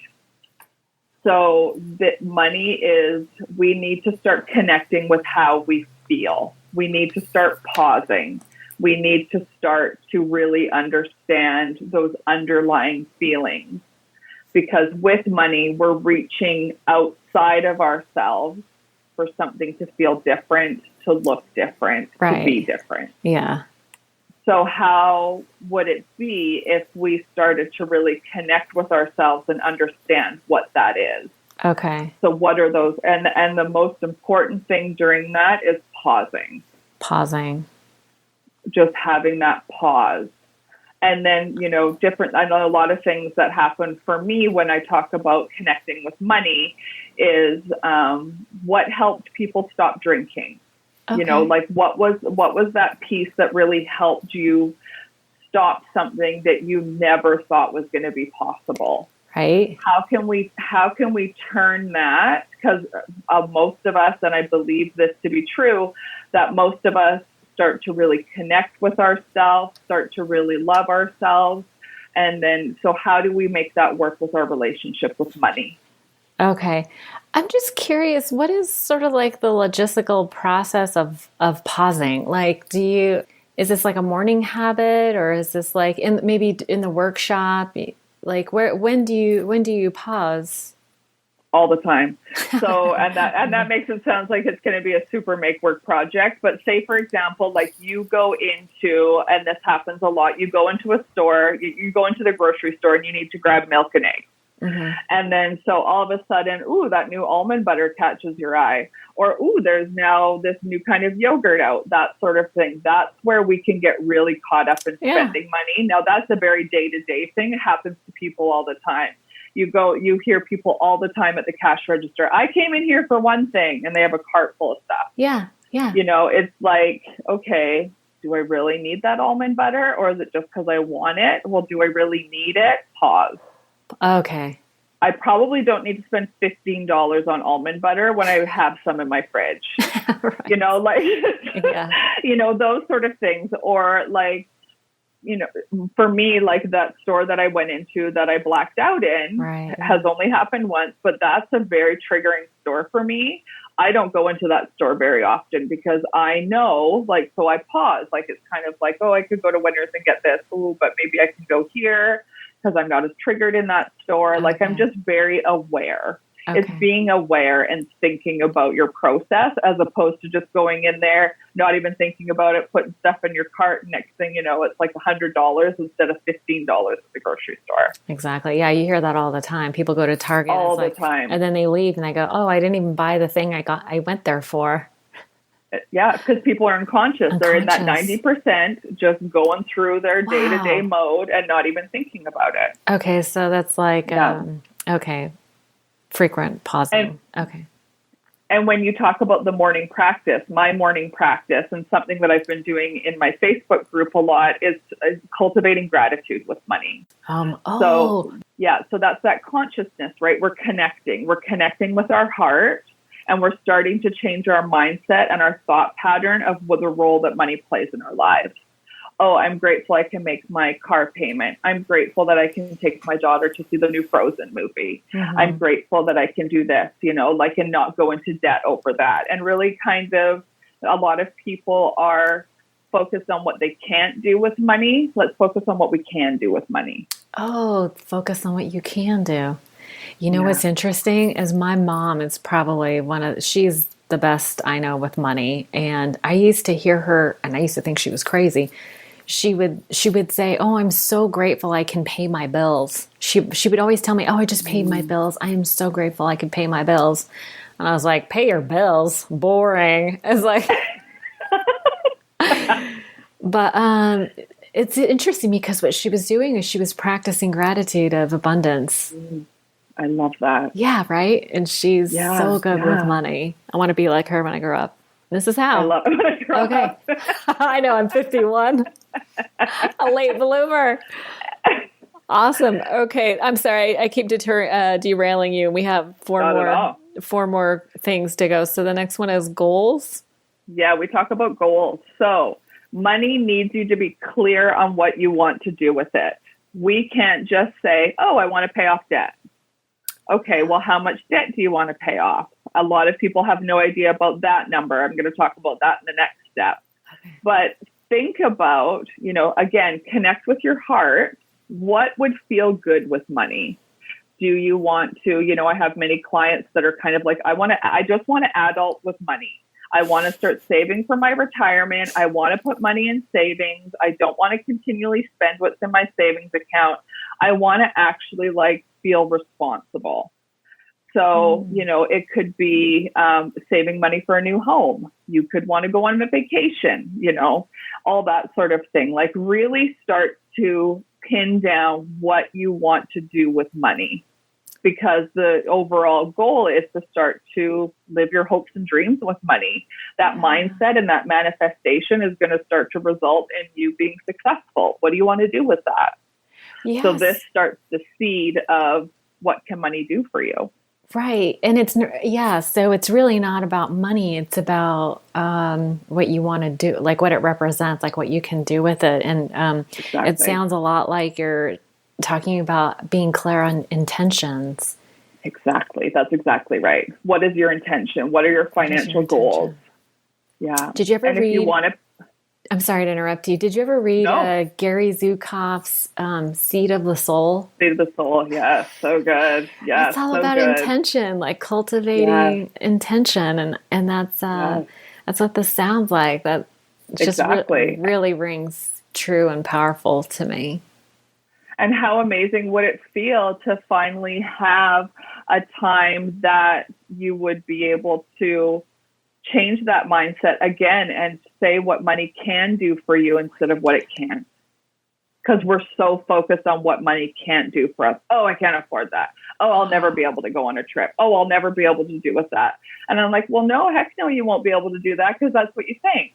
So that money is, we need to start connecting with how we feel. We need to start pausing. We need to start to really understand those underlying feelings. Because with money, we're reaching outside of ourselves for something to feel different, to look different, to be different. Yeah. So how would it be if we started to really connect with ourselves and understand what that is? Okay. So what are those? And the most important thing during that is pausing. Just having that pause. And then, I know a lot of things that happen for me when I talk about connecting with money is what helped people stop drinking. Okay. What was that piece that really helped you stop something that you never thought was going to be possible? Right. How can we turn that? Because most of us, and I believe this to be true, that most of us start to really connect with ourselves, start to really love ourselves. And then, so how do we make that work with our relationship with money? Okay. I'm just curious, what is sort of like the logistical process of pausing? Like, is this like a morning habit, or is this like maybe in the workshop? Like when do you pause? All the time. So, and that makes it sound like it's going to be a super make work project. But say, for example, like you go into, and this happens a lot, you go into a store, you go into the grocery store and you need to grab milk and eggs. Mm-hmm. And then, so all of a sudden, that new almond butter catches your eye, or, there's now this new kind of yogurt out, that sort of thing. That's where we can get really caught up in spending money. Now, that's a very day-to-day thing. It happens to people all the time. You hear people all the time at the cash register. I came in here for one thing, and they have a cart full of stuff. Yeah. Yeah. It's like, okay, do I really need that almond butter, or is it just because I want it? Well, do I really need it? Pause. Okay. I probably don't need to spend $15 on almond butter when I have some in my fridge. Right. Those sort of things. Or like, for me, like that store that I went into that I blacked out in has only happened once, but that's a very triggering store for me. I don't go into that store very often because I know, so I pause. It's kind of like, I could go to Winners and get this, but maybe I can go here because I'm not as triggered in that store. Okay. I'm just very aware. Okay. It's being aware and thinking about your process as opposed to just going in there, not even thinking about it, putting stuff in your cart. Next thing you know, it's like $100 instead of $15 at the grocery store. Exactly. Yeah, you hear that all the time. People go to Target all the time, and then they leave and they go, "Oh, I didn't even buy the thing I went there for." Yeah, because people are unconscious. They're in that 90%, just going through their day-to-day mode and not even thinking about it. Okay, so that's like, okay, frequent pausing. Okay. And when you talk about the morning practice, my morning practice, and something that I've been doing in my Facebook group a lot is cultivating gratitude with money. So that's that consciousness, right? We're connecting with our heart, and we're starting to change our mindset and our thought pattern of what the role that money plays in our lives. Oh, I'm grateful I can make my car payment. I'm grateful that I can take my daughter to see the new Frozen movie. Mm-hmm. I'm grateful that I can do this, and not go into debt over that. And really kind of a lot of people are focused on what they can't do with money. Let's focus on what we can do with money. Oh, focus on what you can do. What's interesting is my mom is probably she's the best I know with money. And I used to hear her, and I used to think she was crazy. She would say, "Oh, I'm so grateful I can pay my bills." She would always tell me, "Oh, I just paid my bills. I am so grateful I can pay my bills." And I was like, "Pay your bills? Boring." It's like, but it's interesting because what she was doing is she was practicing gratitude of abundance. I love that. Yeah, right. And she's so good with money. I want to be like her when I grow up. This is how. I love it when I grow up. I know, I'm 51. A late bloomer. Awesome. Okay. I'm sorry. I keep derailing you. We have four more things to go. So the next one is goals. Yeah, we talk about goals. So money needs you to be clear on what you want to do with it. We can't just say, "Oh, I want to pay off debt." Okay, well, how much debt do you want to pay off? A lot of people have no idea about that number. I'm going to talk about that in the next step. Okay. But think about, again, connect with your heart. What would feel good with money? Do you want to, I have many clients that are kind of like, I just want to adult with money. I want to start saving for my retirement. I want to put money in savings. I don't want to continually spend what's in my savings account. I want to actually feel responsible. So, it could be saving money for a new home. You could want to go on a vacation, all that sort of thing. Really start to pin down what you want to do with money, because the overall goal is to start to live your hopes and dreams with money. That mindset and that manifestation is going to start to result in you being successful. What do you want to do with that? Yes. So this starts the seed of what can money do for you. Right. And so it's really not about money. It's about what you want to do, what it represents, what you can do with it. And exactly. It sounds a lot like you're talking about being clear on intentions. Exactly. That's exactly right. What is your intention? What are your financial goals? Yeah. Did you ever read... I'm sorry to interrupt you. Did you ever read Gary Zukav's Seed of the Soul? Seed of the Soul, yes. So good. Yes, it's all about intention, cultivating intention. And that's what this sounds like. That just really rings true and powerful to me. And how amazing would it feel to finally have a time that you would be able to change that mindset again and say what money can do for you instead of what it can't. Because we're so focused on what money can't do for us. Oh, I can't afford that. Oh, I'll never be able to go on a trip. Oh, I'll never be able to do with that. And I'm like, well, no, heck no, you won't be able to do that because that's what you think.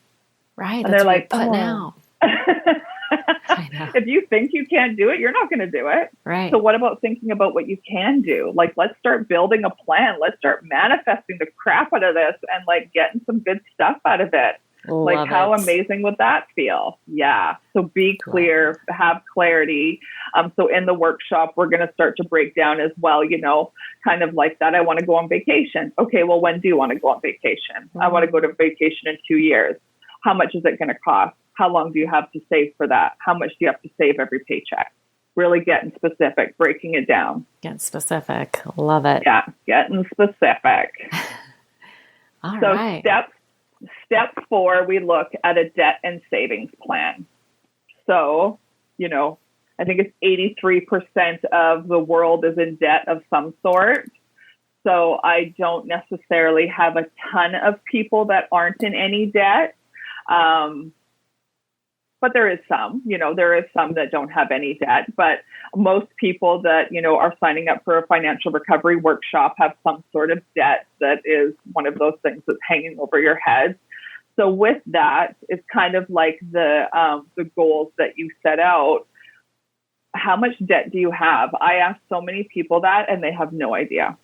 Right. And they're like, now. I know. If you think you can't do it, you're not going to do it. Right. So what about thinking about what you can do? Let's start building a plan. Let's start manifesting the crap out of this and getting some good stuff out of it. How amazing would that feel? Yeah. So be clear, have clarity. So in the workshop, we're going to start to break down as well, kind of like that. I want to go on vacation. Okay. Well, when do you want to go on vacation? Mm-hmm. I want to go to vacation in 2 years. How much is it going to cost? How long do you have to save for that? How much do you have to save every paycheck? Really getting specific, breaking it down. Getting specific. Love it. Yeah, getting specific. All right. Step 4, we look at a debt and savings plan. So, I think it's 83% of the world is in debt of some sort. So I don't necessarily have a ton of people that aren't in any debt. But there is some, there is some that don't have any debt, but most people that, are signing up for a financial recovery workshop have some sort of debt that is one of those things that's hanging over your head. So with that, it's kind of like the goals that you set out. How much debt do you have? I ask so many people that, and they have no idea.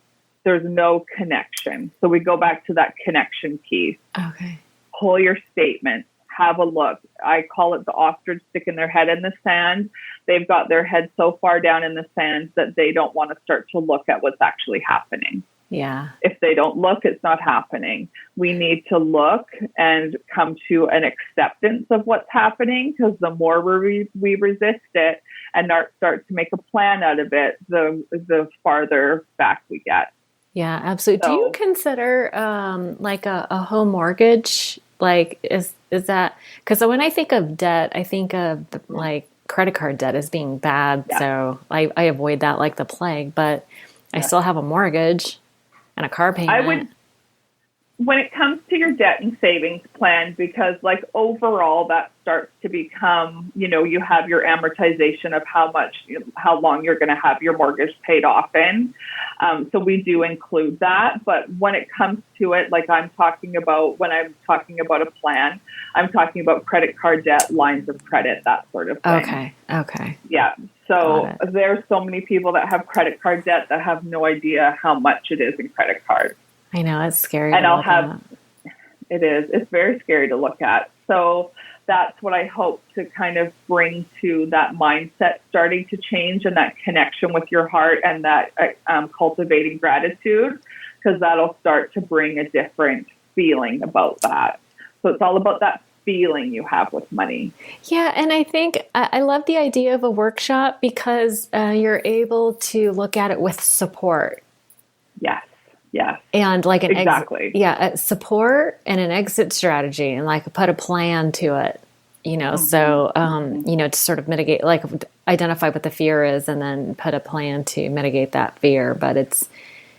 There's no connection. So we go back to that connection piece. Okay. Pull your statement. Have a look. I call it the ostrich sticking their head in the sand. They've got their head so far down in the sand that they don't want to start to look at what's actually happening. Yeah. If they don't look, it's not happening. We need to look and come to an acceptance of what's happening, because the more we resist it and start to make a plan out of it, the farther back we get. Yeah, absolutely. So, do you consider like a home mortgage? Like, is that, because when I think of debt, I think of like credit card debt as being bad. Yeah. So I avoid that like the plague, but I still have a mortgage and a car payment. When it comes to your debt and savings plan, because like overall that starts to become, you have your amortization of how long you're going to have your mortgage paid off in. So we do include that. But when it comes to it, like when I'm talking about a plan, I'm talking about credit card debt, lines of credit, that sort of thing. Okay. Yeah. So there's so many people that have credit card debt that have no idea how much it is in credit cards. I know, it's scary. And it is. It's very scary to look at. So that's what I hope to kind of bring to that mindset starting to change, and that connection with your heart, and that cultivating gratitude, because that'll start to bring a different feeling about that. So it's all about that feeling you have with money. Yeah. And I think I love the idea of a workshop, because you're able to look at it with support. Yes. Yes. And like an exactly. Support and an exit strategy, and like put a plan to it, so, to sort of mitigate, like identify what the fear is and then put a plan to mitigate that fear. But it's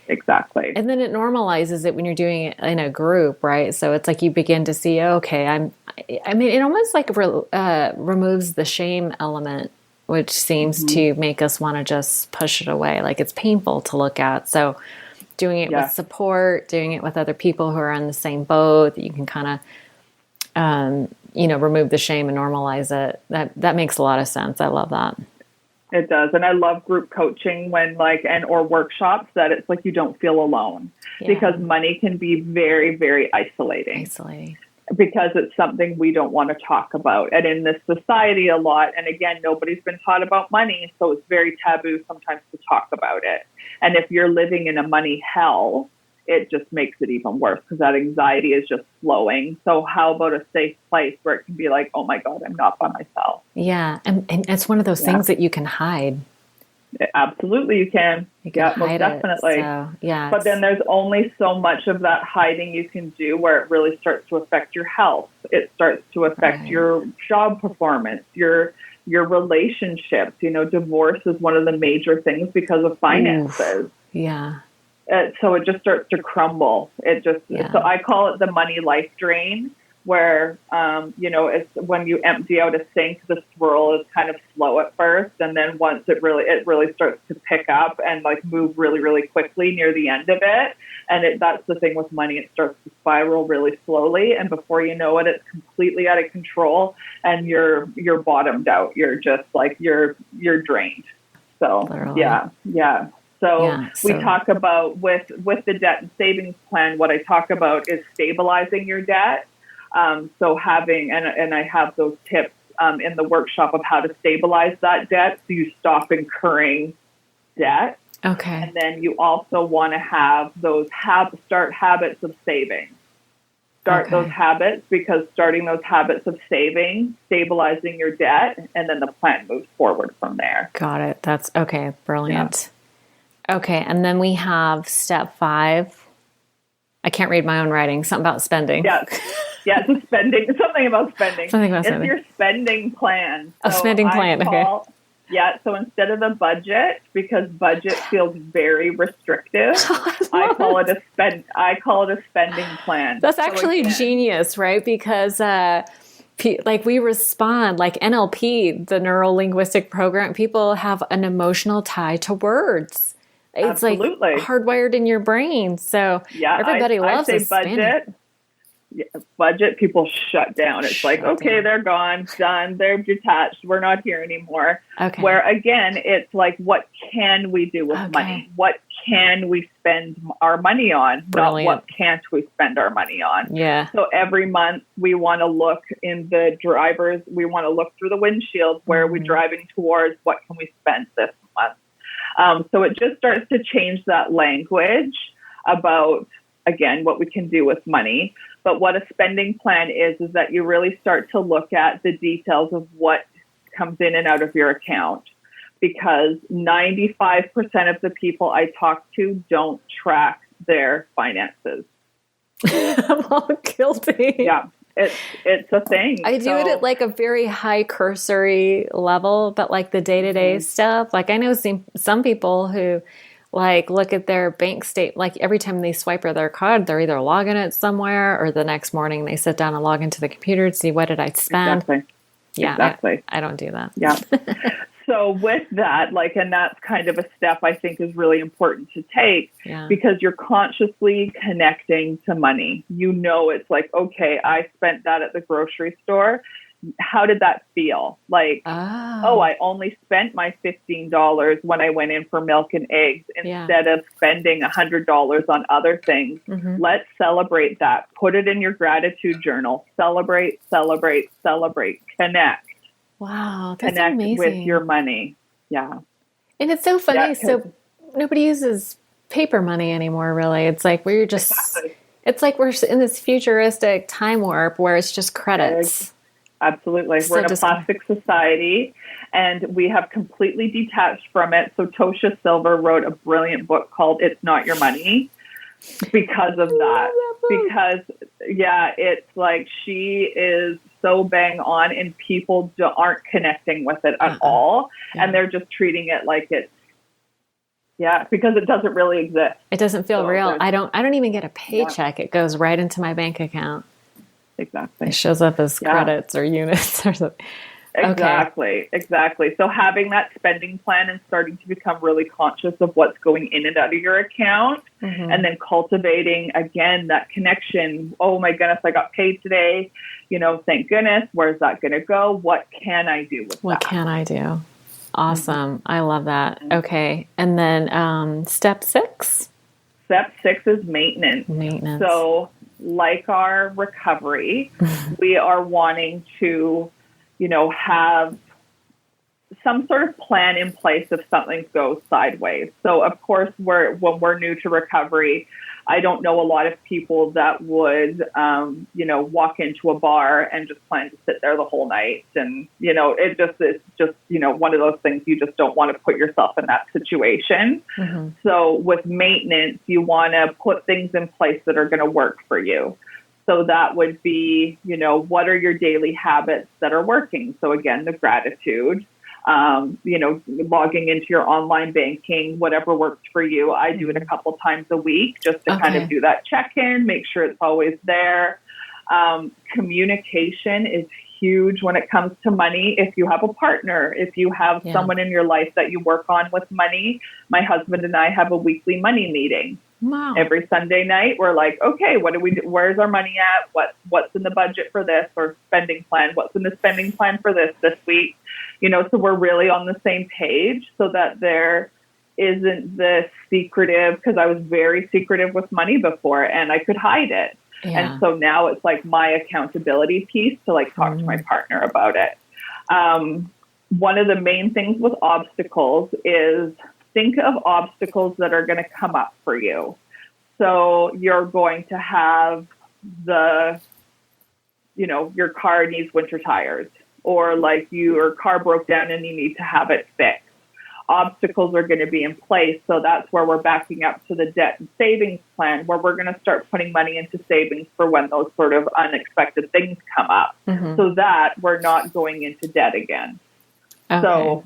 exactly. And then it normalizes it when you're doing it in a group, right? So it's like you begin to see, okay, it almost like removes the shame element, which seems to make us want to just push it away. Like it's painful to look at. So doing it with support, doing it with other people who are on the same boat, that you can kind of, remove the shame and normalize it. That makes a lot of sense. I love that. It does. And I love group coaching or workshops that it's like you don't feel alone, because money can be very, very isolating. Because it's something we don't want to talk about. And in this society a lot, and again, nobody's been taught about money, so it's very taboo sometimes to talk about it. And if you're living in a money hell, it just makes it even worse, because that anxiety is just flowing. So how about a safe place where it can be like, oh my God, I'm not by myself. Yeah. And it's one of those things that you can hide. Absolutely, you can. You can most definitely. But then there's only so much of that hiding you can do where it really starts to affect your health. It starts to affect your job performance, your relationships. Divorce is one of the major things because of finances. Oof. Yeah. So it just starts to crumble. So I call it the money life drain, where, it's when you empty out a sink, the swirl is kind of slow at first. And then once it really starts to pick up and like move really, really quickly near the end of it. And that's the thing with money. It starts to spiral really slowly. And before you know it, it's completely out of control and you're bottomed out. You're just like, you're drained. So, literally. Yeah. So we talk about with the debt and savings plan, what I talk about is stabilizing your debt. So having, and I have those tips in the workshop of how to stabilize that debt, so you stop incurring debt. Okay. And then you also want to have those start habits of saving. Those habits, because starting those habits of saving, stabilizing your debt, and then the plan moves forward from there. Got it. That's okay. Brilliant. Yeah. Okay. And then we have step 5. I can't read my own writing. Something about spending. Yeah, it's something about spending. Something about spending. It's your spending plan. A spending plan, okay. Yeah. So instead of a budget, because budget feels very restrictive, I call it a spending plan. That's actually genius, right? Because like we respond, like NLP, the neuro linguistic program, people have an emotional tie to words. It's Absolutely. like hardwired in your brain. So everybody loves a budget. Yeah, budget, people shut down. It's like, okay, they're gone, done, they're detached, we're not here anymore. Okay. Where again, it's like, what can we do with money? What can we spend our money on? Brilliant. Not what can't we spend our money on? Yeah. So every month we want to look in the drivers, we want to look through the windshield, where are we driving towards? What can we spend this month? So it just starts to change that language about, again, what we can do with money. But what a spending plan is that you really start to look at the details of what comes in and out of your account, because 95% of the people I talk to don't track their finances. I'm all guilty. Yeah, it's a thing. I do it at like a very high cursory level, but like the day-to-day stuff, like I know some people who like look at their bank state, like every time they swipe their card, they're either logging it somewhere or the next morning they sit down and log into the computer to see what did I spend. Exactly. Yeah, exactly. I don't do that. Yeah. So with that, like, and that's kind of a step I think is really important to take, because you're consciously connecting to money. You know, it's like, okay, I spent that at the grocery store. How did that feel? Like, I only spent my $15 when I went in for milk and eggs instead of spending $100 on other things. Let's celebrate that. Put it in your gratitude journal. Celebrate, celebrate, celebrate. Connect. Wow, that's Connect amazing. with your money. Yeah. And it's so funny. So nobody uses paper money anymore, really. It's like we're just, it's like we're in this futuristic time warp where it's just credits. Absolutely. We're in a plastic society and we have completely detached from it. So Tosha Silver wrote a brilliant book called It's Not Your Money because of that. Because, it's like she is so bang on and people aren't connecting with it at all. And they're just treating it like it's, because it doesn't really exist. It doesn't feel real. I don't even get a paycheck. Yeah. It goes right into my bank account. Exactly. It shows up as credits or units or something. Exactly. So having that spending plan and starting to become really conscious of what's going in and out of your account, and then cultivating, again, that connection. Oh my goodness, I got paid today. Thank goodness. Where's that going to go? What can I do with that? What can I do? Awesome. I love that. Okay. And then step 6? Step 6 is maintenance. So like our recovery, we are wanting to, have some sort of plan in place if something goes sideways. So of course, when we're new to recovery, I don't know a lot of people that would, walk into a bar and just plan to sit there the whole night. And, it's just, one of those things you just don't want to put yourself in that situation. So with maintenance, you want to put things in place that are going to work for you. So that would be, what are your daily habits that are working? So again, the gratitude, logging into your online banking, whatever works for you. I do it a couple times a week just to kind of do that check-in, make sure it's always there. Communication is huge when it comes to money. If you have a partner, if you have someone in your life that you work on with money, my husband and I have a weekly money meeting. Wow. Every Sunday night, we're like, okay, what do we do? Where's our money at? What's in the budget for this, or spending plan? What's in the spending plan for this week? So we're really on the same page so that there isn't this secretive, because I was very secretive with money before and I could hide it. And so now it's like my accountability piece to like talk to my partner about it. One of the main things with obstacles is think of obstacles that are going to come up for you. So you're going to have your car needs winter tires, or like your car broke down and you need to have it fixed. Obstacles are going to be in place. So that's where we're backing up to the debt and savings plan, where we're going to start putting money into savings for when those sort of unexpected things come up, so that we're not going into debt again. Okay. So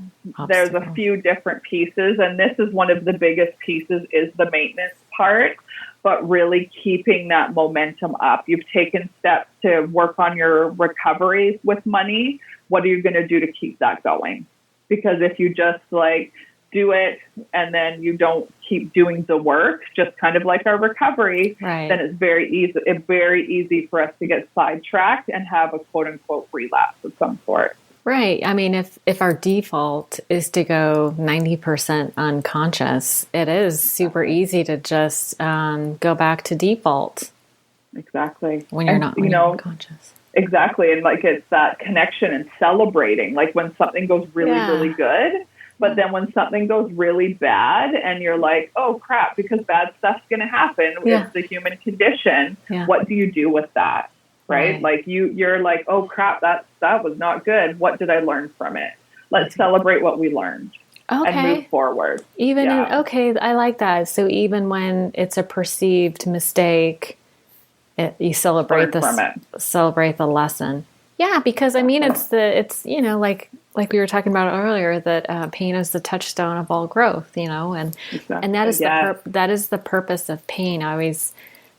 there's a few different pieces, and this is one of the biggest pieces is the maintenance part, but really keeping that momentum up. You've taken steps to work on your recovery with money. What are you going to do to keep that going? Because if you just like do it and then you don't keep doing the work, just kind of like our recovery, then it's very easy for us to get sidetracked and have a quote unquote relapse of some sort. Right. I mean, if our default is to go 90% unconscious, it is super easy to just go back to default. Exactly. When you're not unconscious. Exactly. And like it's that connection and celebrating, like when something goes really good, but then when something goes really bad and you're like, oh crap, because bad stuff's going to happen. It's the human condition. What do you do with that? Right? Like you're like, oh crap, that was not good. What did I learn from it? Let's celebrate what we learned and move forward. I like that. So even when it's a perceived mistake, you celebrate the lesson. Yeah, because I mean, it's like we were talking about earlier, that pain is the touchstone of all growth, and that is that is the purpose of pain. I always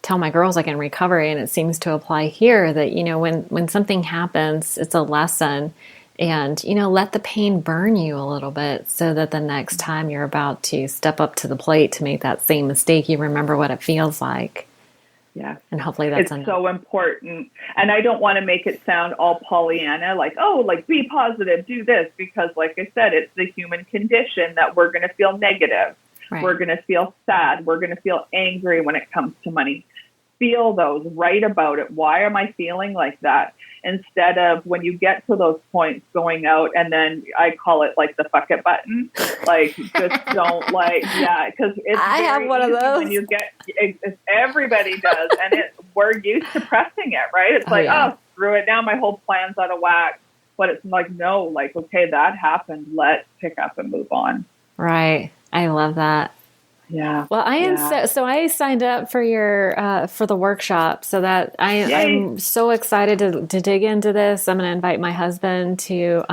tell my girls, like in recovery, and it seems to apply here, that when something happens, it's a lesson, and let the pain burn you a little bit, so that the next time you're about to step up to the plate to make that same mistake, you remember what it feels like. Yeah. And hopefully that's enough. So important. And I don't want to make it sound all Pollyanna, like, oh, like be positive, do this, because like I said, it's the human condition that we're going to feel negative. Right. We're going to feel sad. We're going to feel angry when it comes to money. Feel those, write about it. Why am I feeling like that? Instead of when you get to those points going out, and then I call it like the fuck it button, like just don't because it's I have one of those. When you get, everybody does, and we're used to pressing it, right? It's oh, screw it, now my whole plan's out of whack. But it's like, no, like, okay, that happened. Let's pick up and move on. Right. I love that. Yeah. Well, I am so I signed up for your for the workshop, so that I'm so excited to dig into this. I'm going to invite my husband to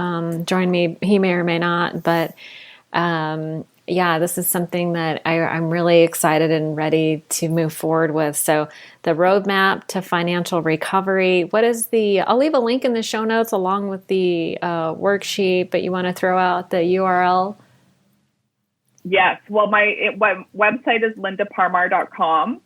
join me. He may or may not, but this is something that I'm really excited and ready to move forward with. So the roadmap to financial recovery. What is I'll leave a link in the show notes along with the worksheet, but you want to throw out the URL? Yes. Well, my website is lindaparmer.com.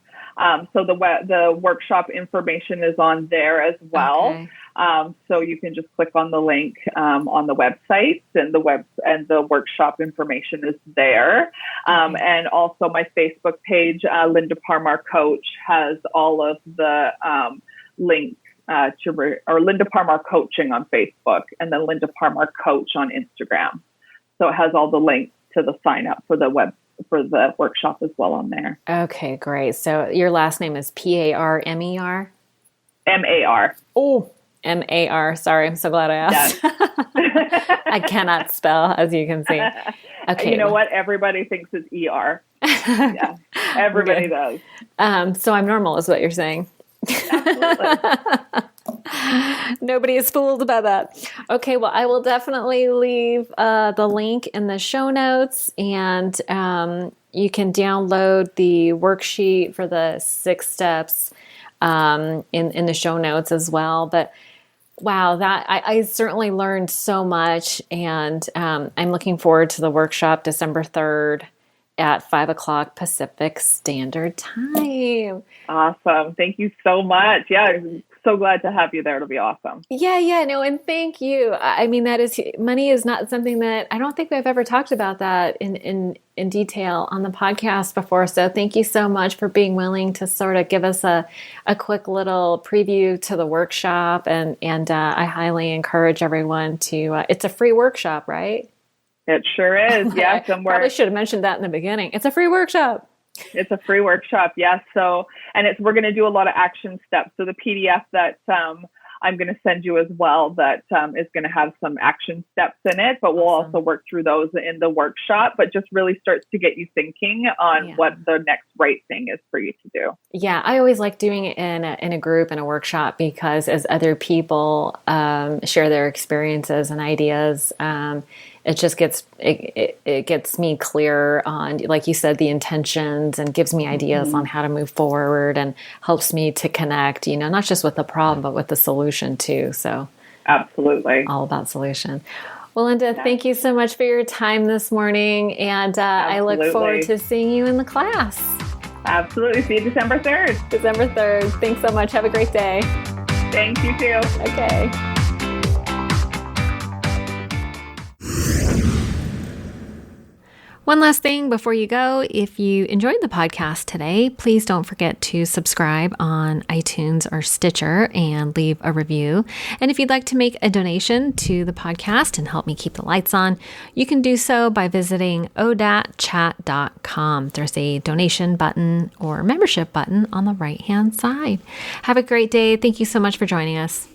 So the workshop information is on there as well. Okay. So you can just click on the link on the website, and the workshop information is there. Okay. And also my Facebook page, Linda Parmer Coach, has all of the links or Linda Parmer Coaching on Facebook, and then Linda Parmer Coach on Instagram. So it has all the links to the sign up for the workshop as well on there. Okay, great. So your last name is Parmer? MAR. Oh, MAR. Sorry, I'm so glad I asked. Yes. I cannot spell, as you can see. Okay. You know what? Everybody thinks it's ER. Yeah, everybody does. So I'm normal, is what you're saying. Absolutely. Nobody is fooled by that. Okay, well, I will definitely leave the link in the show notes, and you can download the worksheet for the 6 steps in the show notes as well. But wow, that I certainly learned so much, and I'm looking forward to the workshop December 3rd at 5:00 Pacific Standard Time. Awesome. Thank you so much. Yeah, I'm so glad to have you there. It'll be awesome. Yeah, no, and thank you. I mean, money is not something that I don't think we've ever talked about that in detail on the podcast before. So thank you so much for being willing to sort of give us a quick little preview to the workshop. And I highly encourage everyone to, it's a free workshop, right? It sure is. Yeah. Probably should have mentioned that in the beginning. It's a free workshop. It's a free workshop. Yes. So, and we're going to do a lot of action steps. So the PDF that I'm going to send you as well, that is going to have some action steps in it, but we'll also work through those in the workshop, but just really starts to get you thinking on what the next right thing is for you to do. Yeah. I always like doing it in a group, in a workshop, because as other people share their experiences and ideas, it just gets, it gets me clear on, like you said, the intentions, and gives me ideas on how to move forward, and helps me to connect, not just with the problem, but with the solution too. So absolutely. All about solution. Well, Linda, thank you so much for your time this morning. And I look forward to seeing you in the class. Absolutely. See you December 3rd. December 3rd. Thanks so much. Have a great day. Thanks, you too. Okay. One last thing before you go, if you enjoyed the podcast today, please don't forget to subscribe on iTunes or Stitcher and leave a review. And if you'd like to make a donation to the podcast and help me keep the lights on, you can do so by visiting ODAATchat.com. There's a donation button or membership button on the right-hand side. Have a great day. Thank you so much for joining us.